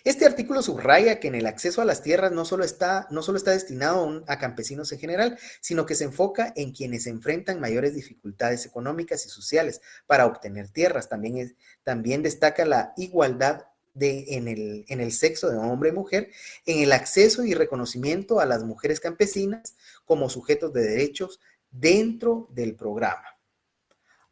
Este artículo subraya que en el acceso a las tierras no solo está destinado a campesinos en general, sino que se enfoca en quienes enfrentan mayores dificultades económicas y sociales para obtener tierras. También destaca la igualdad en el sexo de hombre y mujer, en el acceso y reconocimiento a las mujeres campesinas como sujetos de derechos dentro del programa.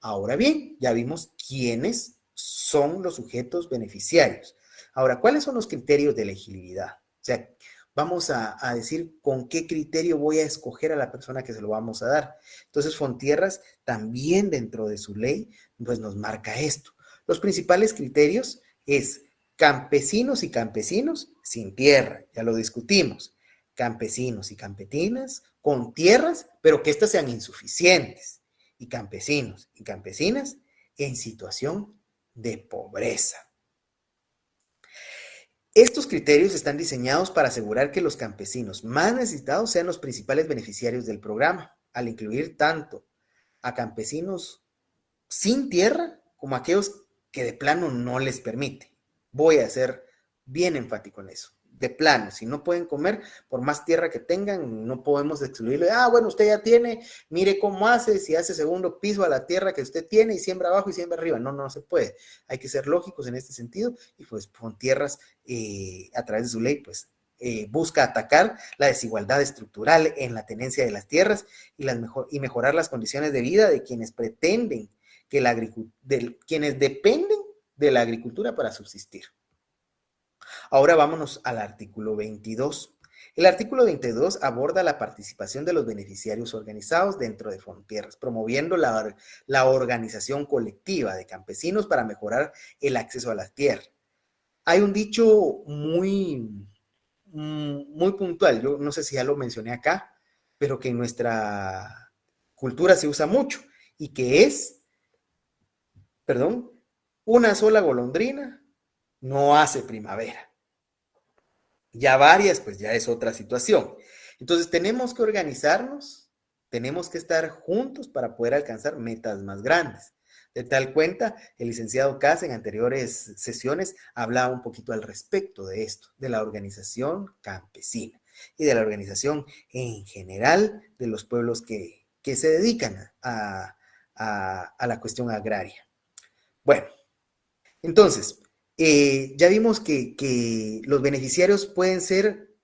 Ahora bien, ya vimos quiénes son los sujetos beneficiarios. Ahora, ¿cuáles son los criterios de elegibilidad? O sea, vamos a decir con qué criterio voy a escoger a la persona que se lo vamos a dar. Entonces, Fontierras también dentro de su ley, pues nos marca esto. Los principales criterios es campesinos y campesinos sin tierra, ya lo discutimos. Campesinos y campesinas con tierras, pero que éstas sean insuficientes. Y campesinos y campesinas en situación de pobreza. Estos criterios están diseñados para asegurar que los campesinos más necesitados sean los principales beneficiarios del programa, al incluir tanto a campesinos sin tierra como a aquellos que de plano no les permite. Voy a ser bien enfático en eso. De plano, si no pueden comer, por más tierra que tengan, no podemos excluirle. Bueno, usted ya tiene, mire cómo hace, si hace segundo piso a la tierra que usted tiene y siembra abajo y siembra arriba. No se puede. Hay que ser lógicos en este sentido y pues Fontierras, a través de su ley, pues busca atacar la desigualdad estructural en la tenencia de las tierras y mejorar las condiciones de vida de quienes pretenden quienes dependen de la agricultura para subsistir. Ahora vámonos al artículo 22. El artículo 22 aborda la participación de los beneficiarios organizados dentro de Fontierras, promoviendo la organización colectiva de campesinos para mejorar el acceso a la tierra. Hay un dicho muy puntual, yo no sé si ya lo mencioné acá, pero que en nuestra cultura se usa mucho, y que es, una sola golondrina no hace primavera. Ya varias, pues ya es otra situación. Entonces tenemos que organizarnos, tenemos que estar juntos para poder alcanzar metas más grandes. De tal cuenta, el licenciado Cas en anteriores sesiones hablaba un poquito al respecto de esto, de la organización campesina y de la organización en general de los pueblos que se dedican a la cuestión agraria. Bueno, entonces, ya vimos que los beneficiarios pueden ser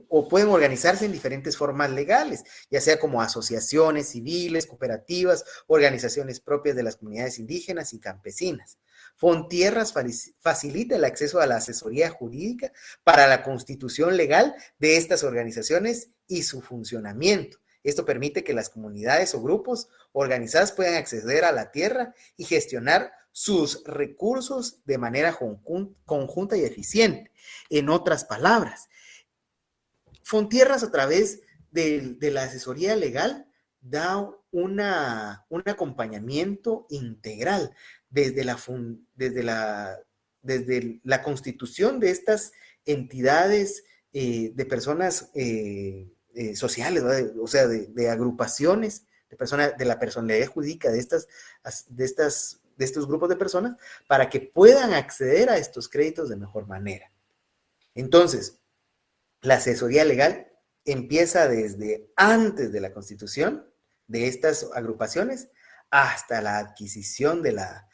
o pueden organizarse en diferentes formas legales, ya sea como asociaciones civiles, cooperativas, organizaciones propias de las comunidades indígenas y campesinas. Fontierras facilita el acceso a la asesoría jurídica para la constitución legal de estas organizaciones y su funcionamiento. Esto permite que las comunidades o grupos organizadas puedan acceder a la tierra y gestionar sus recursos de manera conjunta y eficiente. En otras palabras, Fontierras, a través de la asesoría legal, da un acompañamiento integral desde la constitución de estas entidades de personas sociales, ¿verdad? O sea, de agrupaciones, de la personalidad jurídica de estos grupos de personas, para que puedan acceder a estos créditos de mejor manera. Entonces, la asesoría legal empieza desde antes de la constitución de estas agrupaciones hasta la adquisición de la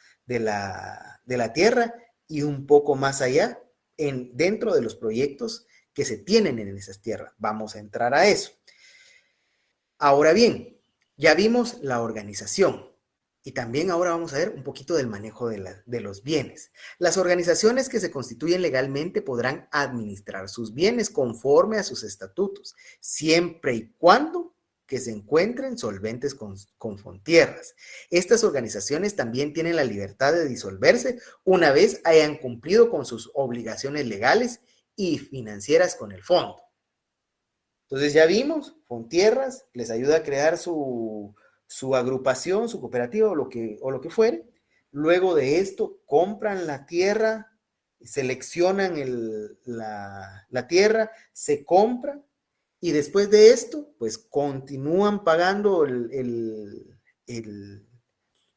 tierra y un poco más allá dentro de los proyectos que se tienen en esas tierras. Vamos a entrar a eso. Ahora bien, ya vimos la organización. Y también ahora vamos a ver un poquito del manejo de los bienes. Las organizaciones que se constituyen legalmente podrán administrar sus bienes conforme a sus estatutos, siempre y cuando que se encuentren solventes con Fontierras. Estas organizaciones también tienen la libertad de disolverse una vez hayan cumplido con sus obligaciones legales y financieras con el fondo. Entonces ya vimos, Fontierras les ayuda a crear su agrupación, su cooperativa o lo que fuere. Luego de esto, compran la tierra, seleccionan la tierra, se compra, y después de esto, pues continúan pagando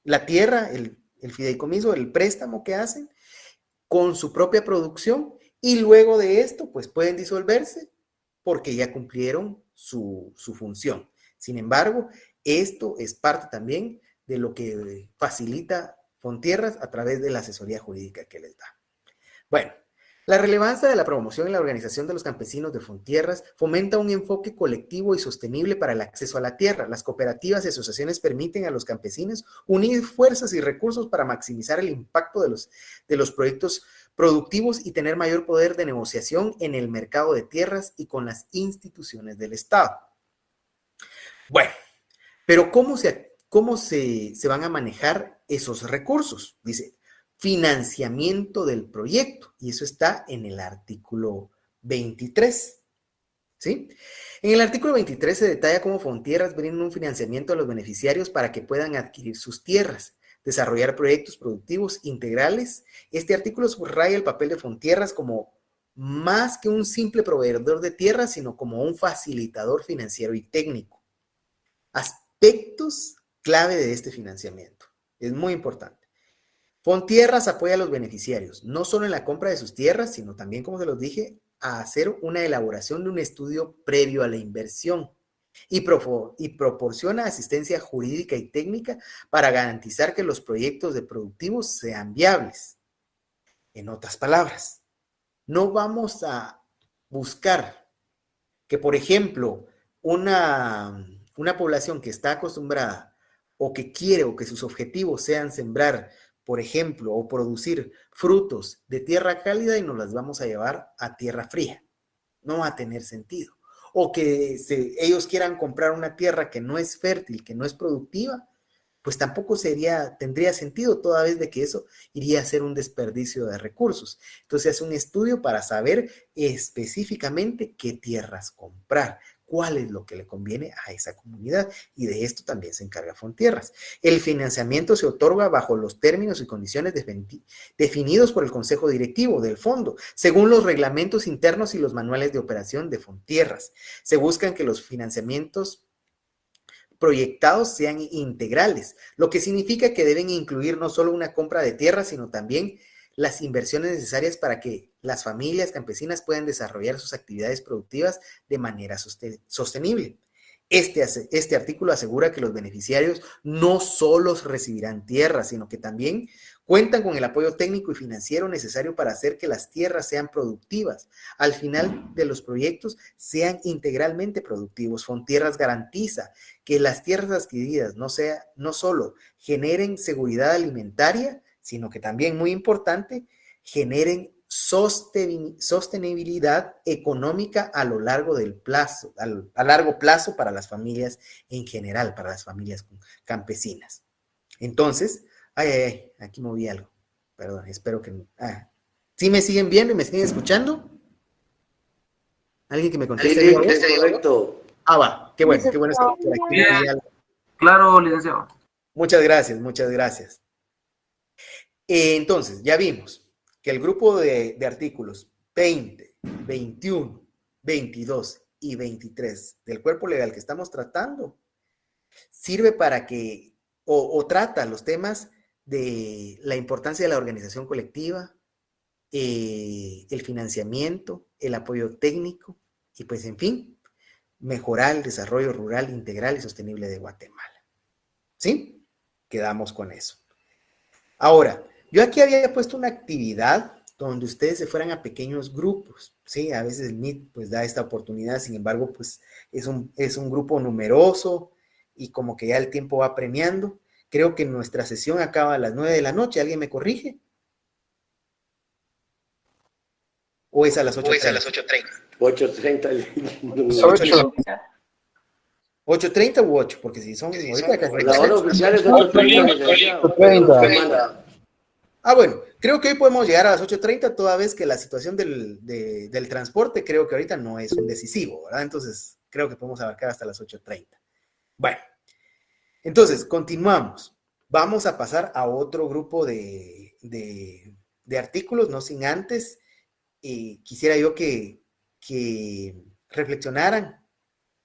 la tierra, el fideicomiso, el préstamo que hacen con su propia producción, y luego de esto, pues pueden disolverse porque ya cumplieron su función. Sin embargo, esto es parte también de lo que facilita Fontierras a través de la asesoría jurídica que les da. Bueno, la relevancia de la promoción y la organización de los campesinos de Fontierras fomenta un enfoque colectivo y sostenible para el acceso a la tierra. Las cooperativas y asociaciones permiten a los campesinos unir fuerzas y recursos para maximizar el impacto de los proyectos productivos y tener mayor poder de negociación en el mercado de tierras y con las instituciones del Estado. Bueno, pero ¿cómo se van a manejar esos recursos? Dice, financiamiento del proyecto, y eso está en el artículo 23, ¿sí? En el artículo 23 se detalla cómo Fontierras brinda un financiamiento a los beneficiarios para que puedan adquirir sus tierras, desarrollar proyectos productivos integrales. Este artículo subraya el papel de Fontierras como más que un simple proveedor de tierras, sino como un facilitador financiero y técnico. Aspectos clave de este financiamiento. Es muy importante. Fontierras apoya a los beneficiarios, no solo en la compra de sus tierras, sino también, como se los dije, a hacer una elaboración de un estudio previo a la inversión y proporciona asistencia jurídica y técnica para garantizar que los proyectos de productivos sean viables. En otras palabras, no vamos a buscar que, por ejemplo, una población que está acostumbrada o que quiere o que sus objetivos sean sembrar, por ejemplo, o producir frutos de tierra cálida y nos las vamos a llevar a tierra fría. No va a tener sentido. o que ellos quieran comprar una tierra que no es fértil, que no es productiva, pues tampoco tendría sentido, toda vez de que eso iría a ser un desperdicio de recursos. Entonces, hace un estudio para saber específicamente qué tierras comprar, cuál es lo que le conviene a esa comunidad, y de esto también se encarga Fontierras. El financiamiento se otorga bajo los términos y condiciones definidos por el Consejo Directivo del Fondo, según los reglamentos internos y los manuales de operación de Fontierras. Se buscan que los financiamientos proyectados sean integrales, lo que significa que deben incluir no solo una compra de tierra, sino también las inversiones necesarias para que las familias campesinas puedan desarrollar sus actividades productivas de manera sostenible. Este artículo asegura que los beneficiarios no solo recibirán tierras, sino que también cuentan con el apoyo técnico y financiero necesario para hacer que las tierras sean productivas. Al final de los proyectos sean integralmente productivos. Fontierras garantiza que las tierras adquiridas no solo generen seguridad alimentaria, sino que también, muy importante, generen sostenibilidad económica a lo largo del plazo, a largo plazo para las familias en general, para las familias campesinas. Entonces, aquí moví algo, perdón, espero que... ¿Sí me siguen viendo y me siguen escuchando? ¿Alguien que me conteste? Correcto. Va, qué bueno, es que por aquí moví algo. Claro, licenciado. Muchas gracias, muchas gracias. Entonces, ya vimos que el grupo de artículos 20, 21, 22 y 23 del cuerpo legal que estamos tratando sirve para que, o trata los temas de la importancia de la organización colectiva, el financiamiento, el apoyo técnico y pues en fin, mejorar el desarrollo rural integral y sostenible de Guatemala. ¿Sí? Quedamos con eso. Ahora, yo aquí había puesto una actividad donde ustedes se fueran a pequeños grupos, ¿sí? A veces el Meet pues da esta oportunidad, sin embargo, pues es un grupo numeroso y como que ya el tiempo va premiando. Creo que nuestra sesión acaba a las 9 de la noche, ¿alguien me corrige? ¿O es a las 8:30? 8:30. 8:30 u 8, porque si son ahorita casi La hora oficial es 8:30. Bueno, creo que hoy podemos llegar a las 8:30, toda vez que la situación del transporte creo que ahorita no es un decisivo, ¿verdad? Entonces, creo que podemos abarcar hasta las 8:30. Bueno, entonces, continuamos. Vamos a pasar a otro grupo de artículos, no sin antes, quisiera yo que reflexionaran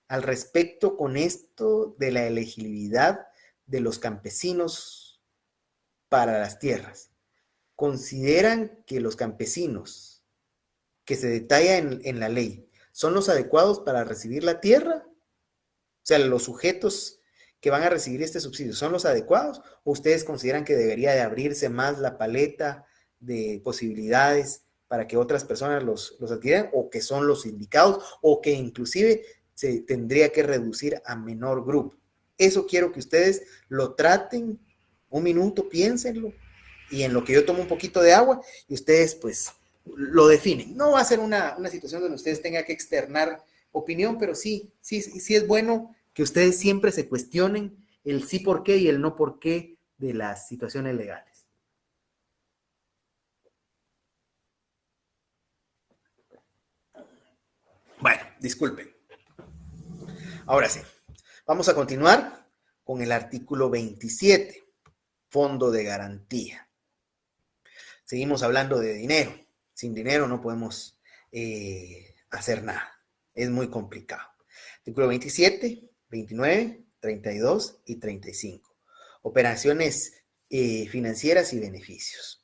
al respecto con esto de la elegibilidad de los campesinos para las tierras. ¿Consideran que los campesinos que se detalla en la ley son los adecuados para recibir la tierra? O sea, los sujetos que van a recibir este subsidio, ¿son los adecuados? ¿O ustedes consideran que debería de abrirse más la paleta de posibilidades para que otras personas los adquieran? ¿O que son los indicados? ¿O que inclusive se tendría que reducir a menor grupo? Eso quiero que ustedes lo traten, un minuto, piénsenlo, y en lo que yo tomo un poquito de agua, y ustedes pues lo definen. No va a ser una situación donde ustedes tengan que externar opinión, pero sí es bueno que ustedes siempre se cuestionen el sí por qué y el no por qué de las situaciones legales. Bueno, disculpen. Ahora sí, vamos a continuar con el artículo 27, Fondo de Garantía. Seguimos hablando de dinero. Sin dinero no podemos hacer nada. Es muy complicado. Artículo 27, 29, 32 y 35. Operaciones financieras y beneficios.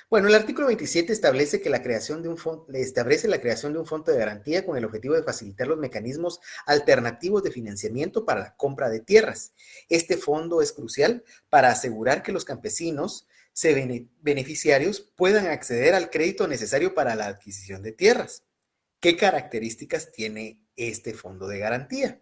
Bueno, el artículo 27 establece que la creación de un fondo de garantía con el objetivo de facilitar los mecanismos alternativos de financiamiento para la compra de tierras. Este fondo es crucial para asegurar que los campesinos beneficiarios puedan acceder al crédito necesario para la adquisición de tierras. ¿Qué características tiene este fondo de garantía?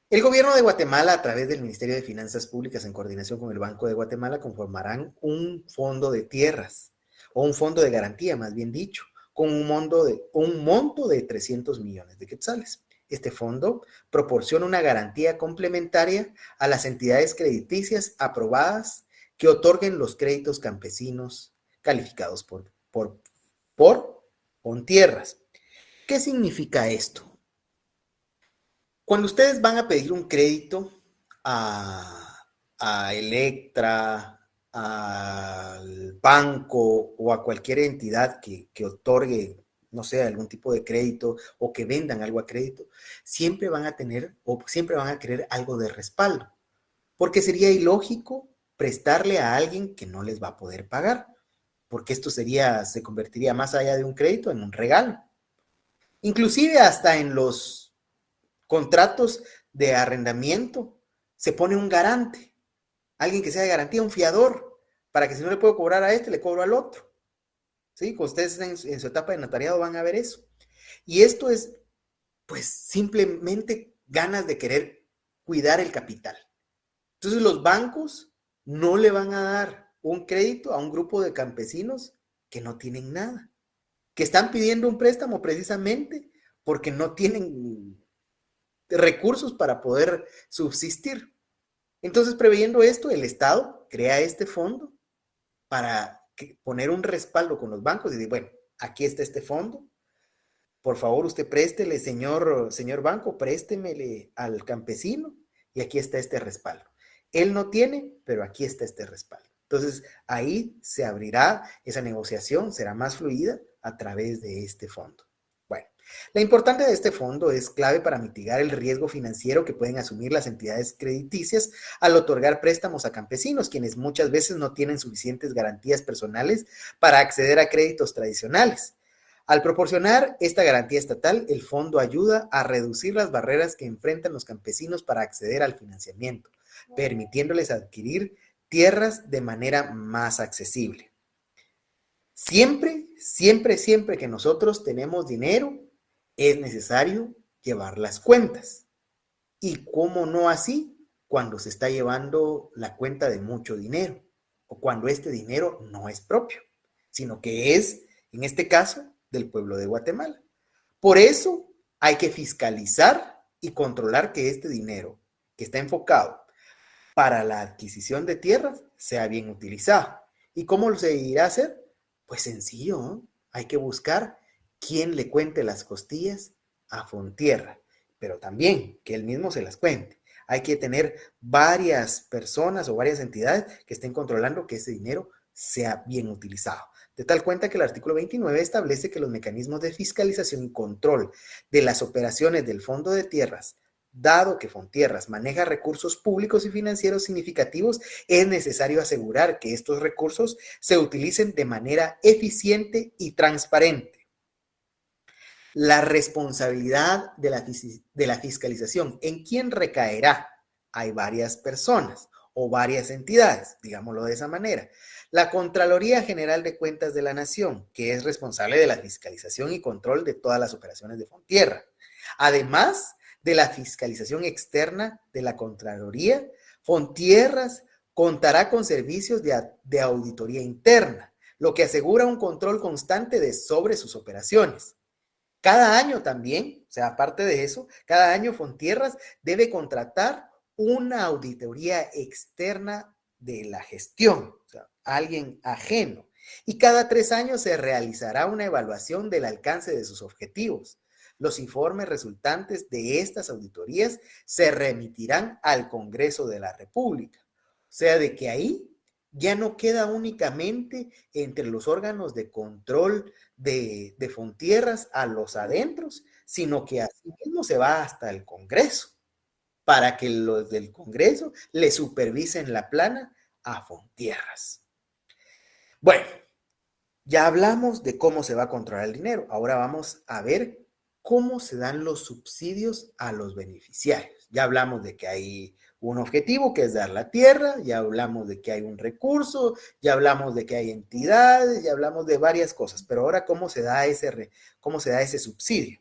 El gobierno de Guatemala, a través del Ministerio de Finanzas Públicas, en coordinación con el Banco de Guatemala, conformarán un fondo de tierras, o un fondo de garantía, más bien dicho, con un monto de 300 millones de quetzales. Este fondo proporciona una garantía complementaria a las entidades crediticias aprobadas que otorguen los créditos campesinos calificados por Fontierras. ¿Qué significa esto? Cuando ustedes van a pedir un crédito a Electra, al banco o a cualquier entidad que otorgue, no sé, algún tipo de crédito o que vendan algo a crédito, siempre van a tener o siempre van a querer algo de respaldo, porque sería ilógico prestarle a alguien que no les va a poder pagar, porque esto se convertiría más allá de un crédito en un regalo. Inclusive hasta en los contratos de arrendamiento se pone un garante, alguien que sea de garantía, un fiador, para que si no le puedo cobrar a este, le cobro al otro. ¿Sí? Cuando ustedes en su etapa de notariado van a ver eso. Y esto es, pues, simplemente ganas de querer cuidar el capital. Entonces los bancos no le van a dar un crédito a un grupo de campesinos que no tienen nada, que están pidiendo un préstamo precisamente porque no tienen recursos para poder subsistir. Entonces, preveyendo esto, el Estado crea este fondo para poner un respaldo con los bancos y decir, bueno, aquí está este fondo, por favor usted préstele, señor banco, préstemele al campesino y aquí está este respaldo. Él no tiene, pero aquí está este respaldo. Entonces, ahí se abrirá esa negociación, será más fluida a través de este fondo. Bueno, la importancia de este fondo es clave para mitigar el riesgo financiero que pueden asumir las entidades crediticias al otorgar préstamos a campesinos, quienes muchas veces no tienen suficientes garantías personales para acceder a créditos tradicionales. Al proporcionar esta garantía estatal, el fondo ayuda a reducir las barreras que enfrentan los campesinos para acceder al financiamiento, permitiéndoles adquirir tierras de manera más accesible. Siempre que nosotros tenemos dinero, es necesario llevar las cuentas. ¿Y cómo no así cuando se está llevando la cuenta de mucho dinero o cuando este dinero no es propio, sino que es, en este caso, del pueblo de Guatemala? Por eso hay que fiscalizar y controlar que este dinero que está enfocado para la adquisición de tierras sea bien utilizado. ¿Y cómo se irá a hacer? Pues sencillo, ¿no? Hay que buscar quién le cuente las costillas a Fontierra, pero también que él mismo se las cuente. Hay que tener varias personas o varias entidades que estén controlando que ese dinero sea bien utilizado. De tal cuenta que el artículo 29 establece que los mecanismos de fiscalización y control de las operaciones del Fondo de Tierras, dado que Fontierras maneja recursos públicos y financieros significativos, es necesario asegurar que estos recursos se utilicen de manera eficiente y transparente. La responsabilidad de la fiscalización, ¿en quién recaerá? Hay varias personas o varias entidades, digámoslo de esa manera. La Contraloría General de Cuentas de la Nación, que es responsable de la fiscalización y control de todas las operaciones de Fontierra. Además de la fiscalización externa de la Contraloría, Fontierras contará con servicios de auditoría interna, lo que asegura un control constante sobre sus operaciones. Cada año también, o sea, aparte de eso, cada año Fontierras debe contratar una auditoría externa de la gestión, o sea, alguien ajeno. Y cada 3 años se realizará una evaluación del alcance de sus objetivos. Los informes resultantes de estas auditorías se remitirán al Congreso de la República. O sea, de que ahí ya no queda únicamente entre los órganos de control de Fontierras a los adentros, sino que así mismo se va hasta el Congreso, para que los del Congreso le supervisen la plana a Fontierras. Bueno, ya hablamos de cómo se va a controlar el dinero. Ahora vamos a ver cómo se dan los subsidios a los beneficiarios. Ya hablamos de que hay un objetivo que es dar la tierra, ya hablamos de que hay un recurso, ya hablamos de que hay entidades, ya hablamos de varias cosas, pero ahora cómo se da ese subsidio.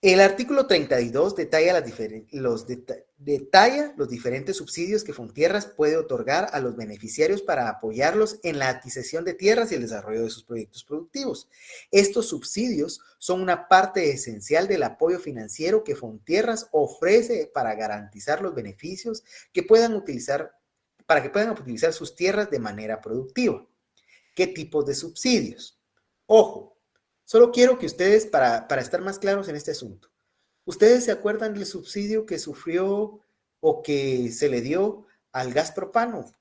El artículo 32 detalla los diferentes subsidios que Fontierras puede otorgar a los beneficiarios para apoyarlos en la adquisición de tierras y el desarrollo de sus proyectos productivos. Estos subsidios son una parte esencial del apoyo financiero que Fontierras ofrece para garantizar los beneficios que puedan utilizar, para que puedan utilizar sus tierras de manera productiva. ¿Qué tipos de subsidios? Ojo, solo quiero que ustedes, para estar más claros en este asunto, ¿ustedes se acuerdan del subsidio que sufrió o que se le dio al gas propano?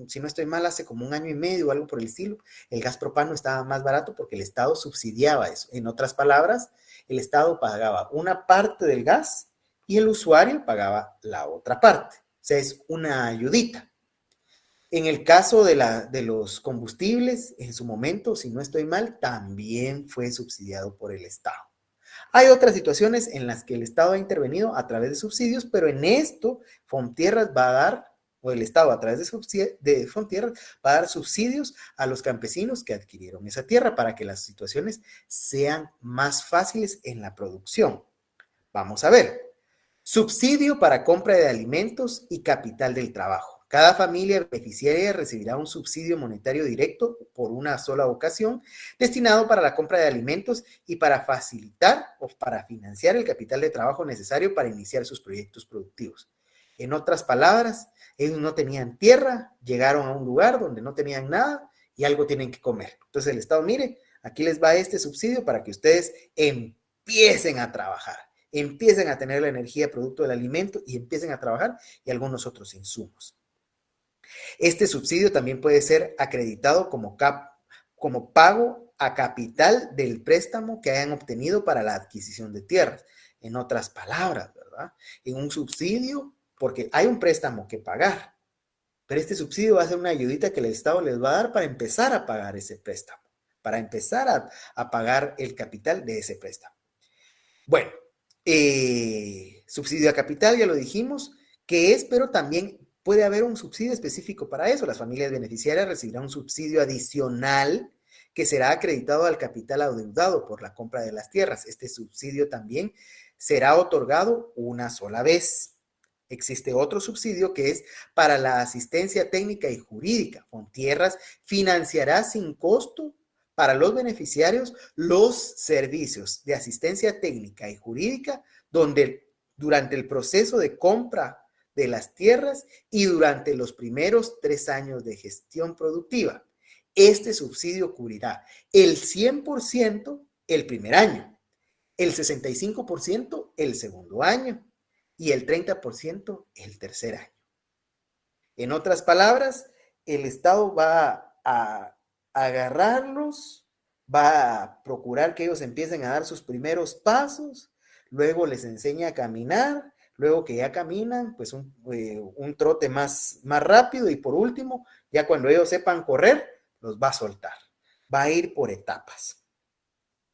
Si no estoy mal, hace como 1 año y medio o algo por el estilo, el gas propano estaba más barato porque el Estado subsidiaba eso. En otras palabras, el Estado pagaba una parte del gas y el usuario pagaba la otra parte. O sea, es una ayudita. En el caso de los combustibles, en su momento, si no estoy mal, también fue subsidiado por el Estado. Hay otras situaciones en las que el Estado ha intervenido a través de subsidios, pero en esto Fontierras va a dar, o el Estado a través de Fontierras va a dar subsidios a los campesinos que adquirieron esa tierra para que las situaciones sean más fáciles en la producción. Vamos a ver. Subsidio para compra de alimentos y capital del trabajo. Cada familia beneficiaria recibirá un subsidio monetario directo por una sola ocasión, destinado para la compra de alimentos y para facilitar o para financiar el capital de trabajo necesario para iniciar sus proyectos productivos. En otras palabras, ellos no tenían tierra, llegaron a un lugar donde no tenían nada y algo tienen que comer. Entonces el Estado, mire, aquí les va este subsidio para que ustedes empiecen a trabajar, empiecen a tener la energía producto del alimento y empiecen a trabajar y algunos otros insumos. Este subsidio también puede ser acreditado como pago a capital del préstamo que hayan obtenido para la adquisición de tierras. En otras palabras, ¿verdad? En un subsidio, porque hay un préstamo que pagar, pero este subsidio va a ser una ayudita que el Estado les va a dar para empezar a pagar ese préstamo, para empezar a pagar el capital de ese préstamo. Bueno, subsidio a capital, ya lo dijimos, que es, pero también puede haber un subsidio específico para eso. Las familias beneficiarias recibirán un subsidio adicional que será acreditado al capital adeudado por la compra de las tierras. Este subsidio también será otorgado una sola vez. Existe otro subsidio que es para la asistencia técnica y jurídica. Fontierras financiará sin costo para los beneficiarios los servicios de asistencia técnica y jurídica durante el proceso de compra de las tierras y durante los primeros 3 años de gestión productiva. Este subsidio cubrirá el 100% el primer año, el 65% el segundo año y el 30% el tercer año. En otras palabras, el Estado va a agarrarlos, va a procurar que ellos empiecen a dar sus primeros pasos, luego les enseña a caminar, luego que ya caminan, pues un trote más rápido y por último, ya cuando ellos sepan correr, los va a soltar. Va a ir por etapas.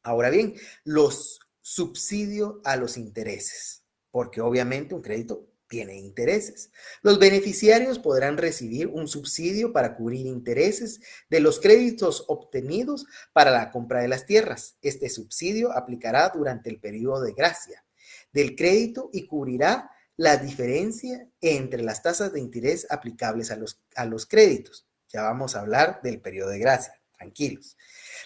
Ahora bien, los subsidios a los intereses, porque obviamente un crédito tiene intereses. Los beneficiarios podrán recibir un subsidio para cubrir intereses de los créditos obtenidos para la compra de las tierras. Este subsidio aplicará durante el periodo de gracia del crédito y cubrirá la diferencia entre las tasas de interés aplicables a los créditos. Ya vamos a hablar del periodo de gracia, tranquilos.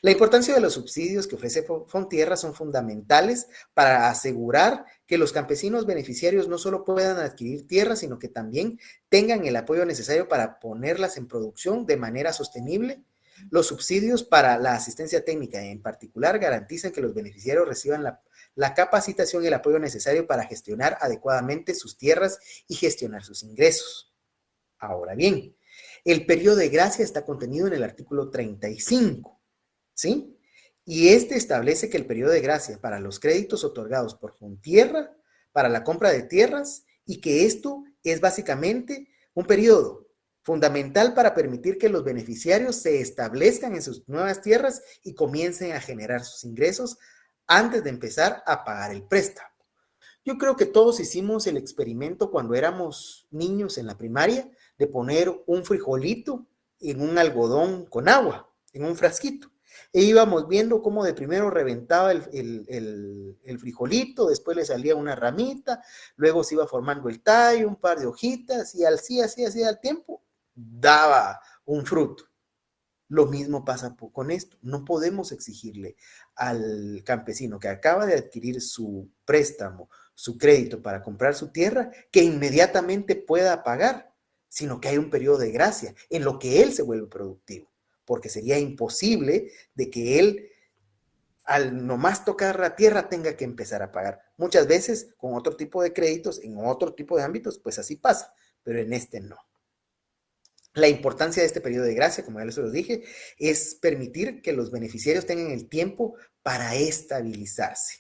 La importancia de los subsidios que ofrece Fontierras son fundamentales para asegurar que los campesinos beneficiarios no solo puedan adquirir tierras, sino que también tengan el apoyo necesario para ponerlas en producción de manera sostenible. Los subsidios para la asistencia técnica en particular garantizan que los beneficiarios reciban la capacitación y el apoyo necesario para gestionar adecuadamente sus tierras y gestionar sus ingresos. Ahora bien, el periodo de gracia está contenido en el artículo 35, ¿sí? Y este establece que el periodo de gracia para los créditos otorgados por Fontierra para la compra de tierras y que esto es básicamente un periodo fundamental para permitir que los beneficiarios se establezcan en sus nuevas tierras y comiencen a generar sus ingresos antes de empezar a pagar el préstamo. Yo creo que todos hicimos el experimento cuando éramos niños en la primaria de poner un frijolito en un algodón con agua, en un frasquito. E íbamos viendo cómo de primero reventaba el frijolito, después le salía una ramita, luego se iba formando el tallo, un par de hojitas, y así al tiempo daba un fruto. Lo mismo pasa con esto. No podemos exigirle al campesino que acaba de adquirir su préstamo, su crédito para comprar su tierra, que inmediatamente pueda pagar, sino que hay un periodo de gracia en lo que él se vuelve productivo, porque sería imposible de que él, al nomás tocar la tierra, tenga que empezar a pagar. Muchas veces con otro tipo de créditos, en otro tipo de ámbitos, pues así pasa, pero en este no. La importancia de este periodo de gracia, como ya les dije, es permitir que los beneficiarios tengan el tiempo para estabilizarse.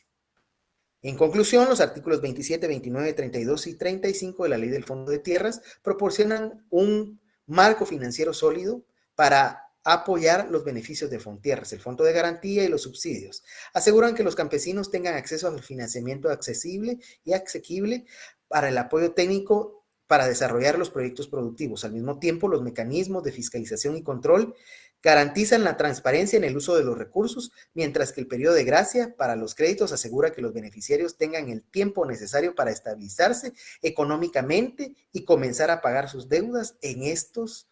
En conclusión, los artículos 27, 29, 32 y 35 de la Ley del Fondo de Tierras proporcionan un marco financiero sólido para apoyar los beneficios de Fontierras, el Fondo de Garantía y los subsidios. Aseguran que los campesinos tengan acceso al financiamiento accesible y asequible para el apoyo técnico para desarrollar los proyectos productivos. Al mismo tiempo, los mecanismos de fiscalización y control garantizan la transparencia en el uso de los recursos, mientras que el periodo de gracia para los créditos asegura que los beneficiarios tengan el tiempo necesario para estabilizarse económicamente y comenzar a pagar sus deudas. En estos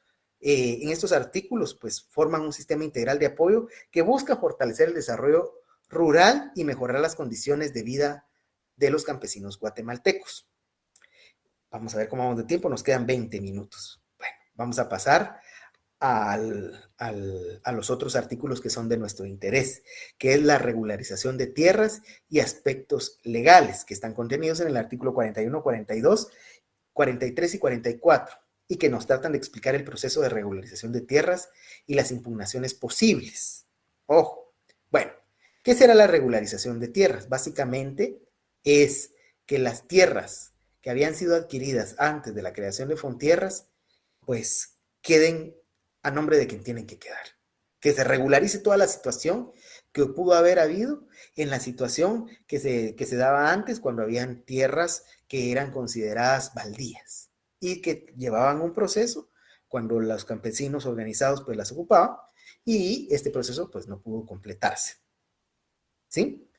artículos, pues, forman un sistema integral de apoyo que busca fortalecer el desarrollo rural y mejorar las condiciones de vida de los campesinos guatemaltecos. Vamos a ver cómo vamos de tiempo, nos quedan 20 minutos. Bueno, vamos a pasar a los otros artículos que son de nuestro interés, que es la regularización de tierras y aspectos legales, que están contenidos en el artículo 41, 42, 43 y 44, y que nos tratan de explicar el proceso de regularización de tierras y las impugnaciones posibles. Ojo, bueno, ¿qué será la regularización de tierras? Básicamente es que las tierras que habían sido adquiridas antes de la creación de Fontierras, pues queden a nombre de quien tienen que quedar. Que se regularice toda la situación que pudo haber habido en la situación que se daba antes, cuando habían tierras que eran consideradas baldías y que llevaban un proceso cuando los campesinos organizados pues las ocupaban, y este proceso pues no pudo completarse. ¿Sí?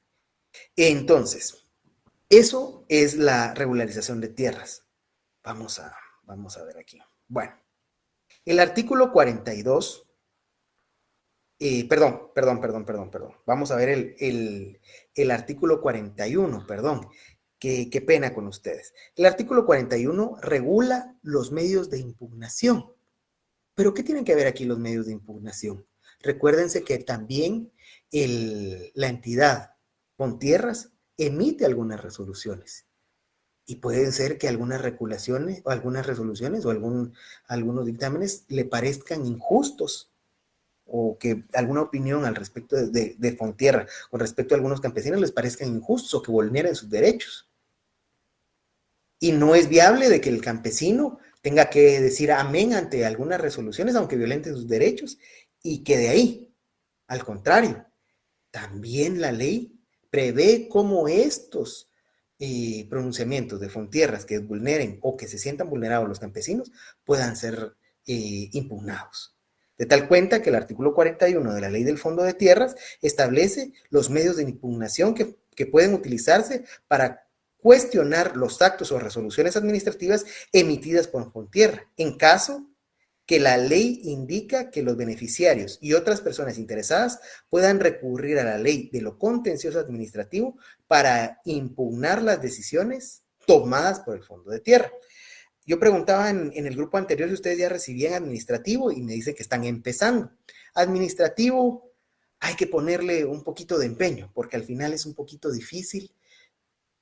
Entonces, eso es la regularización de tierras. Vamos a ver aquí. Bueno, el artículo 42, perdón. Vamos a ver el artículo 41, perdón. Qué pena con ustedes. El artículo 41 regula los medios de impugnación. ¿Pero qué tienen que ver aquí los medios de impugnación? Recuérdense que también la entidad Fontierras emite algunas resoluciones, y pueden ser que algunas regulaciones o algunas resoluciones o algunos dictámenes le parezcan injustos, o que alguna opinión al respecto de Fontierra con respecto a algunos campesinos les parezcan injustos o que vulneren sus derechos. Y no es viable de que el campesino tenga que decir amén ante algunas resoluciones, aunque violenten sus derechos, y que de ahí. Al contrario, también la ley prevé cómo estos pronunciamientos de Fontierras que vulneren o que se sientan vulnerados los campesinos puedan ser impugnados. De tal cuenta que el artículo 41 de la Ley del Fondo de Tierras establece los medios de impugnación que pueden utilizarse para cuestionar los actos o resoluciones administrativas emitidas por Fontierra, en caso que la ley indica que los beneficiarios y otras personas interesadas puedan recurrir a la ley de lo contencioso administrativo para impugnar las decisiones tomadas por el Fondo de Tierra. Yo preguntaba en el grupo anterior si ustedes ya recibían administrativo y me dicen que están empezando. Administrativo hay que ponerle un poquito de empeño porque al final es un poquito difícil,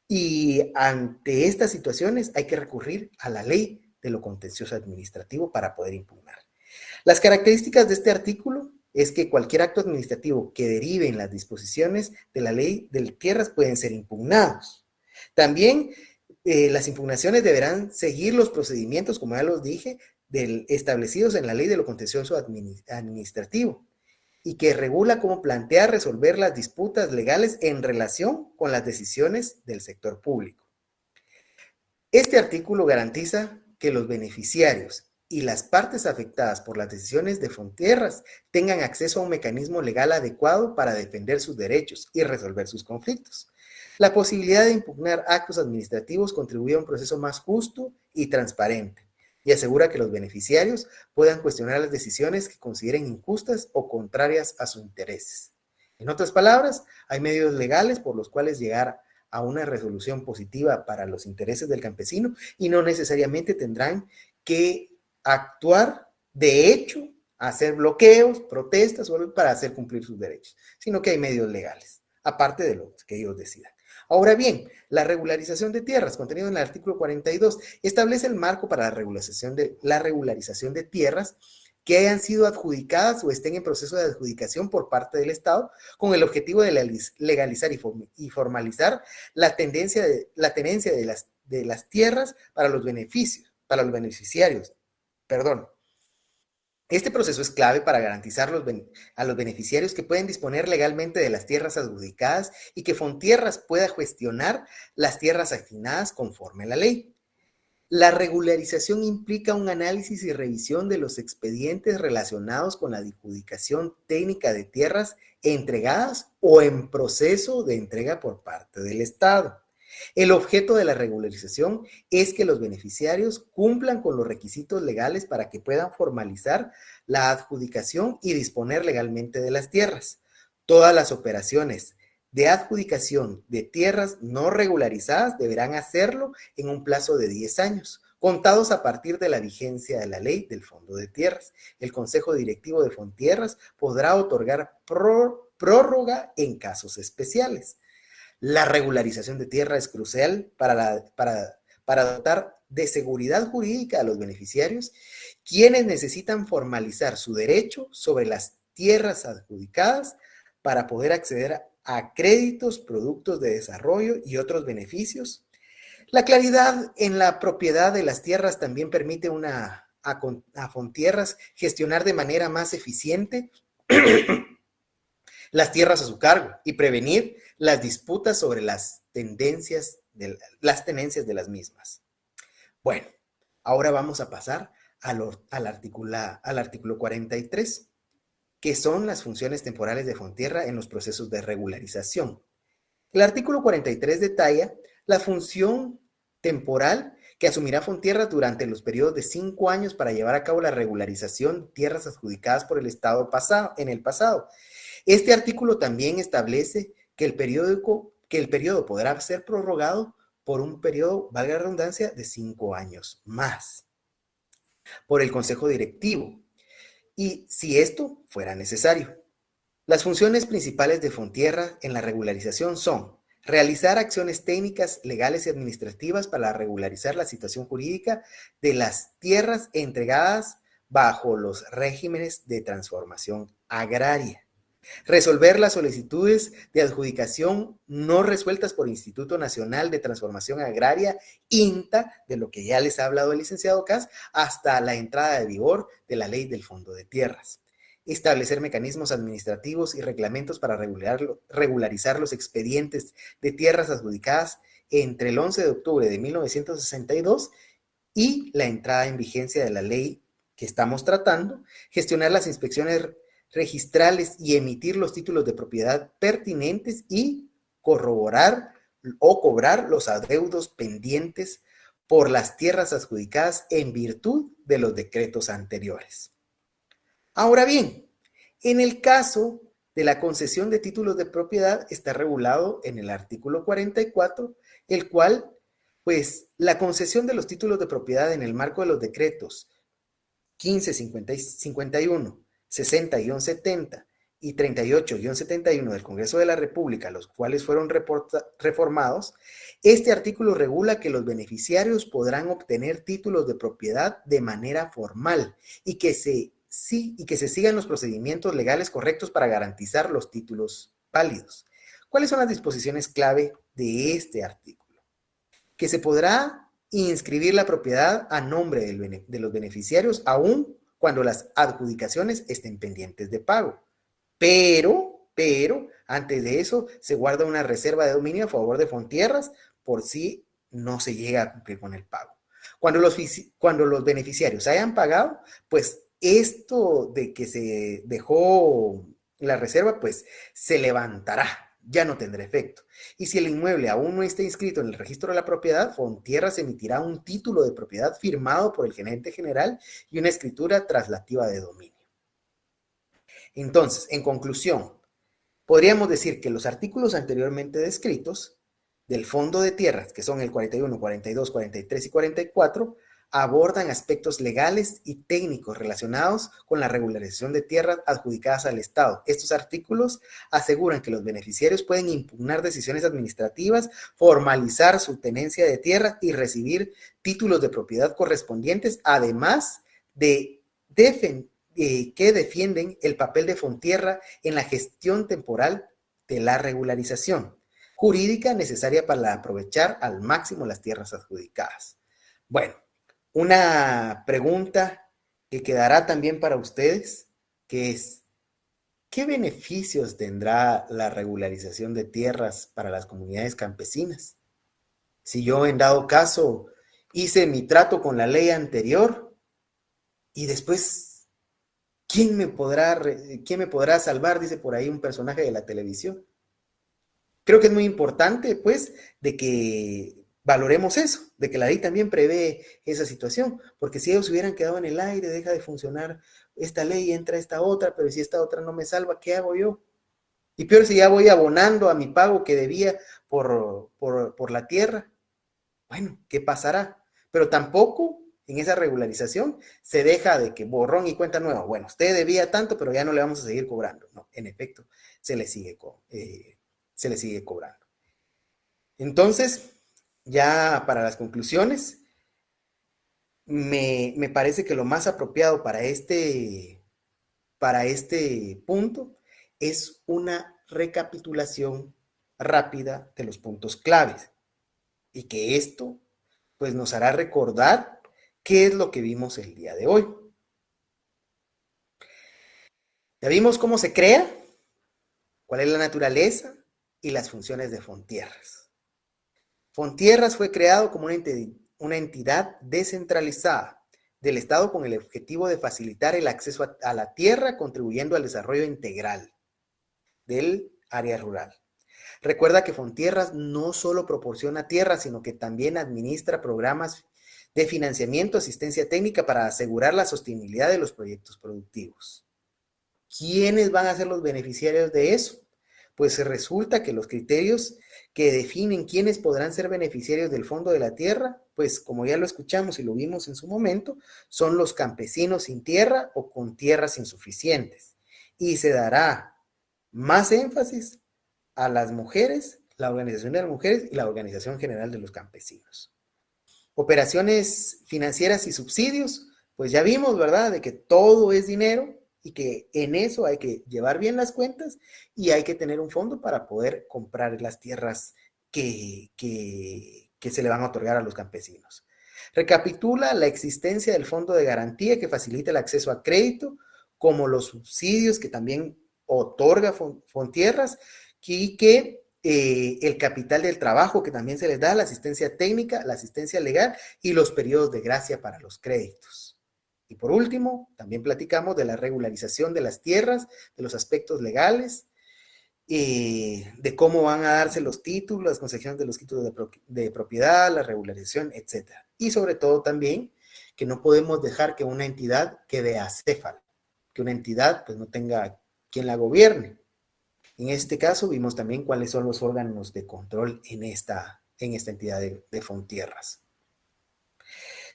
y ante estas situaciones hay que recurrir a la ley de lo contencioso administrativo para poder impugnar. Las características de este artículo es que cualquier acto administrativo que derive en las disposiciones de la ley de tierras pueden ser impugnados. También las impugnaciones deberán seguir los procedimientos, como ya los dije, establecidos en la ley de lo contencioso administrativo, y que regula cómo plantear resolver las disputas legales en relación con las decisiones del sector público. Este artículo garantiza que los beneficiarios y las partes afectadas por las decisiones de Fontierras tengan acceso a un mecanismo legal adecuado para defender sus derechos y resolver sus conflictos. La posibilidad de impugnar actos administrativos contribuye a un proceso más justo y transparente y asegura que los beneficiarios puedan cuestionar las decisiones que consideren injustas o contrarias a sus intereses. En otras palabras, hay medios legales por los cuales llegar a una resolución positiva para los intereses del campesino y no necesariamente tendrán que actuar de hecho, hacer bloqueos, protestas para hacer cumplir sus derechos, sino que hay medios legales, aparte de lo que ellos decidan. Ahora bien, la regularización de tierras, contenido en el artículo 42, establece el marco para la regularización de tierras que hayan sido adjudicadas o estén en proceso de adjudicación por parte del Estado, con el objetivo de legalizar y formalizar la tenencia de las tierras para los beneficiarios. Este proceso es clave para garantizar a los beneficiarios que pueden disponer legalmente de las tierras adjudicadas y que Fontierras pueda gestionar las tierras asignadas conforme a la ley. La regularización implica un análisis y revisión de los expedientes relacionados con la adjudicación técnica de tierras entregadas o en proceso de entrega por parte del Estado. El objeto de la regularización es que los beneficiarios cumplan con los requisitos legales para que puedan formalizar la adjudicación y disponer legalmente de las tierras. Todas las operaciones de adjudicación de tierras no regularizadas deberán hacerlo en un plazo de 10 años, contados a partir de la vigencia de la ley del Fondo de Tierras. El Consejo Directivo de Fontierras podrá otorgar prórroga en casos especiales. La regularización de tierra es crucial para dotar de seguridad jurídica a los beneficiarios, quienes necesitan formalizar su derecho sobre las tierras adjudicadas para poder acceder a créditos, productos de desarrollo y otros beneficios. La claridad en la propiedad de las tierras también permite a Fontierras gestionar de manera más eficiente las tierras a su cargo y prevenir las disputas sobre las tenencias de las mismas. Bueno, ahora vamos a pasar al artículo 43, que son las funciones temporales de Fontierra en los procesos de regularización. El artículo 43 detalla la función temporal que asumirá Fontierra durante los periodos de 5 años para llevar a cabo la regularización de tierras adjudicadas por el Estado en el pasado. Este artículo también establece que el periodo podrá ser prorrogado por un periodo, valga la redundancia, de 5 años más por el Consejo Directivo, y si esto fuera necesario. Las funciones principales de Fontierra en la regularización son realizar acciones técnicas, legales y administrativas para regularizar la situación jurídica de las tierras entregadas bajo los regímenes de transformación agraria. Resolver las solicitudes de adjudicación no resueltas por Instituto Nacional de Transformación Agraria, INTA, de lo que ya les ha hablado el licenciado Cas, hasta la entrada de vigor de la ley del Fondo de Tierras. Establecer mecanismos administrativos y reglamentos para regularizar los expedientes de tierras adjudicadas entre el 11 de octubre de 1962 y la entrada en vigencia de la ley que estamos tratando, gestionar las inspecciones registrales y emitir los títulos de propiedad pertinentes y corroborar o cobrar los adeudos pendientes por las tierras adjudicadas en virtud de los decretos anteriores. Ahora bien, en el caso de la concesión de títulos de propiedad está regulado en el artículo 44, el cual, pues, la concesión de los títulos de propiedad en el marco de los decretos 1551, 60-70 y 38-71 del Congreso de la República, los cuales fueron reformados, este artículo regula que los beneficiarios podrán obtener títulos de propiedad de manera formal y que se sigan los procedimientos legales correctos para garantizar los títulos válidos. ¿Cuáles son las disposiciones clave de este artículo? Que se podrá inscribir la propiedad a nombre de los beneficiarios aún cuando las adjudicaciones estén pendientes de pago. Pero, antes de eso, se guarda una reserva de dominio a favor de Fontierras por si no se llega a cumplir con el pago. Cuando los beneficiarios hayan pagado, pues esto de que se dejó la reserva, pues se levantará, ya no tendrá efecto. Y si el inmueble aún no está inscrito en el registro de la propiedad, Fontierras emitirá un título de propiedad firmado por el gerente general y una escritura traslativa de dominio. Entonces, en conclusión, podríamos decir que los artículos anteriormente descritos del Fondo de Tierras, que son el 41, 42, 43 y 44, abordan aspectos legales y técnicos relacionados con la regularización de tierras adjudicadas al Estado. Estos artículos aseguran que los beneficiarios pueden impugnar decisiones administrativas, formalizar su tenencia de tierras y recibir títulos de propiedad correspondientes, además de que defienden el papel de Fontierra en la gestión temporal de la regularización jurídica necesaria para aprovechar al máximo las tierras adjudicadas. Bueno, una pregunta que quedará también para ustedes, que es, ¿qué beneficios tendrá la regularización de tierras para las comunidades campesinas? Si yo, en dado caso, hice mi trato con la ley anterior y después, ¿quién me podrá salvar? Dice por ahí un personaje de la televisión. Creo que es muy importante, pues, de que valoremos eso, de que la ley también prevé esa situación, porque si ellos hubieran quedado en el aire, deja de funcionar esta ley, entra esta otra, pero si esta otra no me salva, ¿qué hago yo? Y peor si ya voy abonando a mi pago que debía por la tierra. Bueno, ¿qué pasará? Pero tampoco en esa regularización se deja de que borrón y cuenta nueva. Bueno, usted debía tanto, pero ya no le vamos a seguir cobrando. No, en efecto, se le sigue cobrando. Entonces, ya para las conclusiones, me parece que lo más apropiado para este punto es una recapitulación rápida de los puntos claves y que esto pues nos hará recordar qué es lo que vimos el día de hoy. Ya vimos cómo se crea, cuál es la naturaleza y las funciones de Fontierras. Fontierras fue creado como una entidad descentralizada del Estado con el objetivo de facilitar el acceso a la tierra, contribuyendo al desarrollo integral del área rural. Recuerda que Fontierras no solo proporciona tierra, sino que también administra programas de financiamiento, asistencia técnica para asegurar la sostenibilidad de los proyectos productivos. ¿Quiénes van a ser los beneficiarios de eso? Pues resulta que los criterios que definen quiénes podrán ser beneficiarios del Fondo de la Tierra, pues como ya lo escuchamos y lo vimos en su momento, son los campesinos sin tierra o con tierras insuficientes. Y se dará más énfasis a las mujeres, la Organización de las Mujeres y la Organización General de los Campesinos. Operaciones financieras y subsidios, pues ya vimos, ¿verdad?, de que todo es dinero y que en eso hay que llevar bien las cuentas y hay que tener un fondo para poder comprar las tierras que se le van a otorgar a los campesinos. Recapitula la existencia del fondo de garantía que facilita el acceso a crédito, como los subsidios que también otorga Fontierras y que el capital del trabajo que también se les da, la asistencia técnica, la asistencia legal y los periodos de gracia para los créditos. Y por último, también platicamos de la regularización de las tierras, de los aspectos legales, de cómo van a darse los títulos, las concesiones de los títulos de propiedad, la regularización, etc. Y sobre todo también que no podemos dejar que una entidad quede acéfala, que una entidad pues no tenga quien la gobierne. En este caso vimos también cuáles son los órganos de control en esta entidad de Fontierras.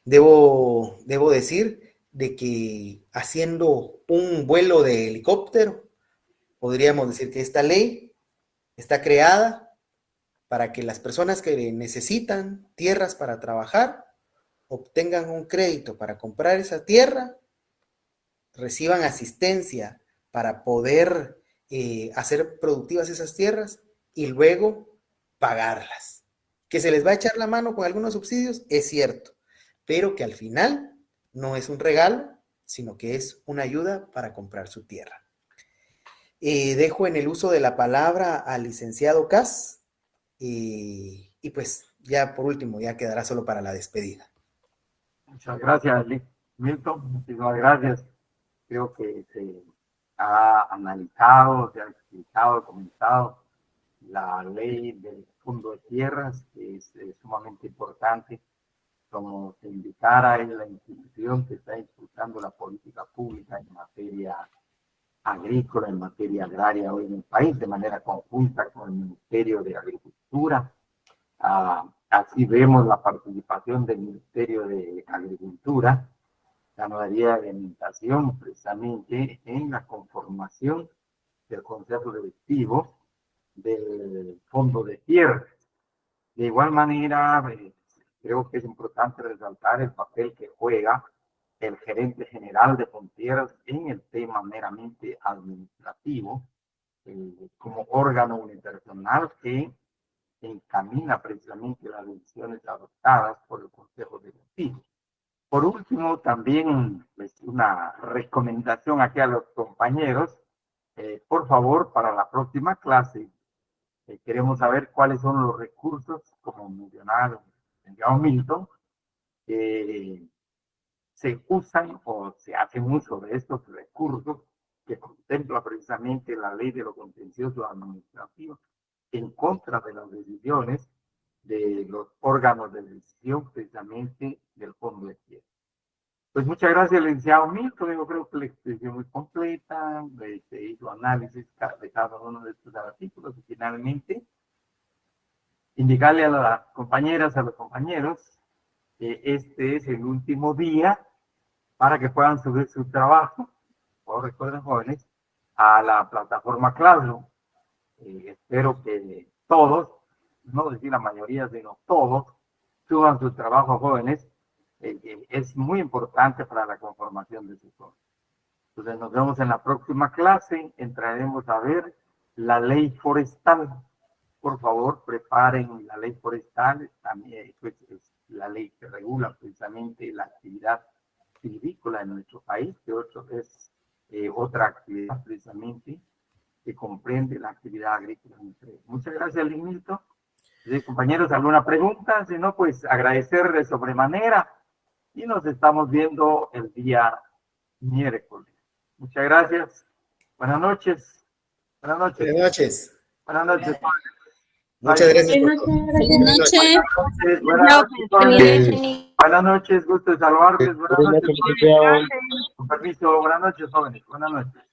Debo decir de que haciendo un vuelo de helicóptero, podríamos decir que esta ley está creada para que las personas que necesitan tierras para trabajar obtengan un crédito para comprar esa tierra, reciban asistencia para poder hacer productivas esas tierras y luego pagarlas. Que se les va a echar la mano con algunos subsidios, es cierto, pero que al final no es un regalo, sino que es una ayuda para comprar su tierra. Dejo en el uso de la palabra al licenciado Cas y pues ya por último ya quedará solo para la despedida. Muchas gracias, Milton. Muchísimas gracias. Creo que se ha analizado, se ha explicado, comentado la ley del Fondo de Tierras, que es sumamente importante. Como se indicara, es la institución que está impulsando la política pública en materia agrícola, en materia agraria hoy en el país, de manera conjunta con el Ministerio de Agricultura. Así vemos la participación del Ministerio de Agricultura, Ganadería y Alimentación, precisamente en la conformación del Consejo Directivo del Fondo de Tierras. De igual manera, creo que es importante resaltar el papel que juega el gerente general de Fontierras en el tema meramente administrativo, como órgano unipersonal que encamina precisamente las decisiones adoptadas por el Consejo Directivo. Por último, también una recomendación aquí a los compañeros, por favor, para la próxima clase, queremos saber cuáles son los recursos, como mencionaba Milton, se usan o se hacen uso de estos recursos que contempla precisamente la ley de lo contencioso administrativo en contra de las decisiones de los órganos de decisión precisamente del Fondo de Tierra. Pues muchas gracias, licenciado Milton. Yo creo que la exposición muy completa, se hizo análisis de cada uno de estos artículos y finalmente indicarle a las compañeras, a los compañeros, que este es el último día para que puedan subir su trabajo, o recuerden jóvenes, a la plataforma Classroom. Espero que todos, no decir la mayoría, sino todos, suban su trabajo, jóvenes. Es muy importante para la conformación de su zona. Entonces nos vemos en la próxima clase. Entraremos a ver la ley forestal. Por favor, preparen la ley forestal. También pues, es la ley que regula precisamente la actividad silvícola en nuestro país, que es otra actividad precisamente que comprende la actividad agrícola. Muchas gracias, Milton. Compañeros, ¿alguna pregunta? Si no, pues agradecer de sobremanera y nos estamos viendo el día miércoles. Muchas gracias. Buenas noches. Buenas noches. Buenas noches. Buenas noches. Muchas gracias. Buenas noches. Buenas noches, gusto de saludarles. Buenas noches. Con permiso, buenas noches, jóvenes. Buenas noches.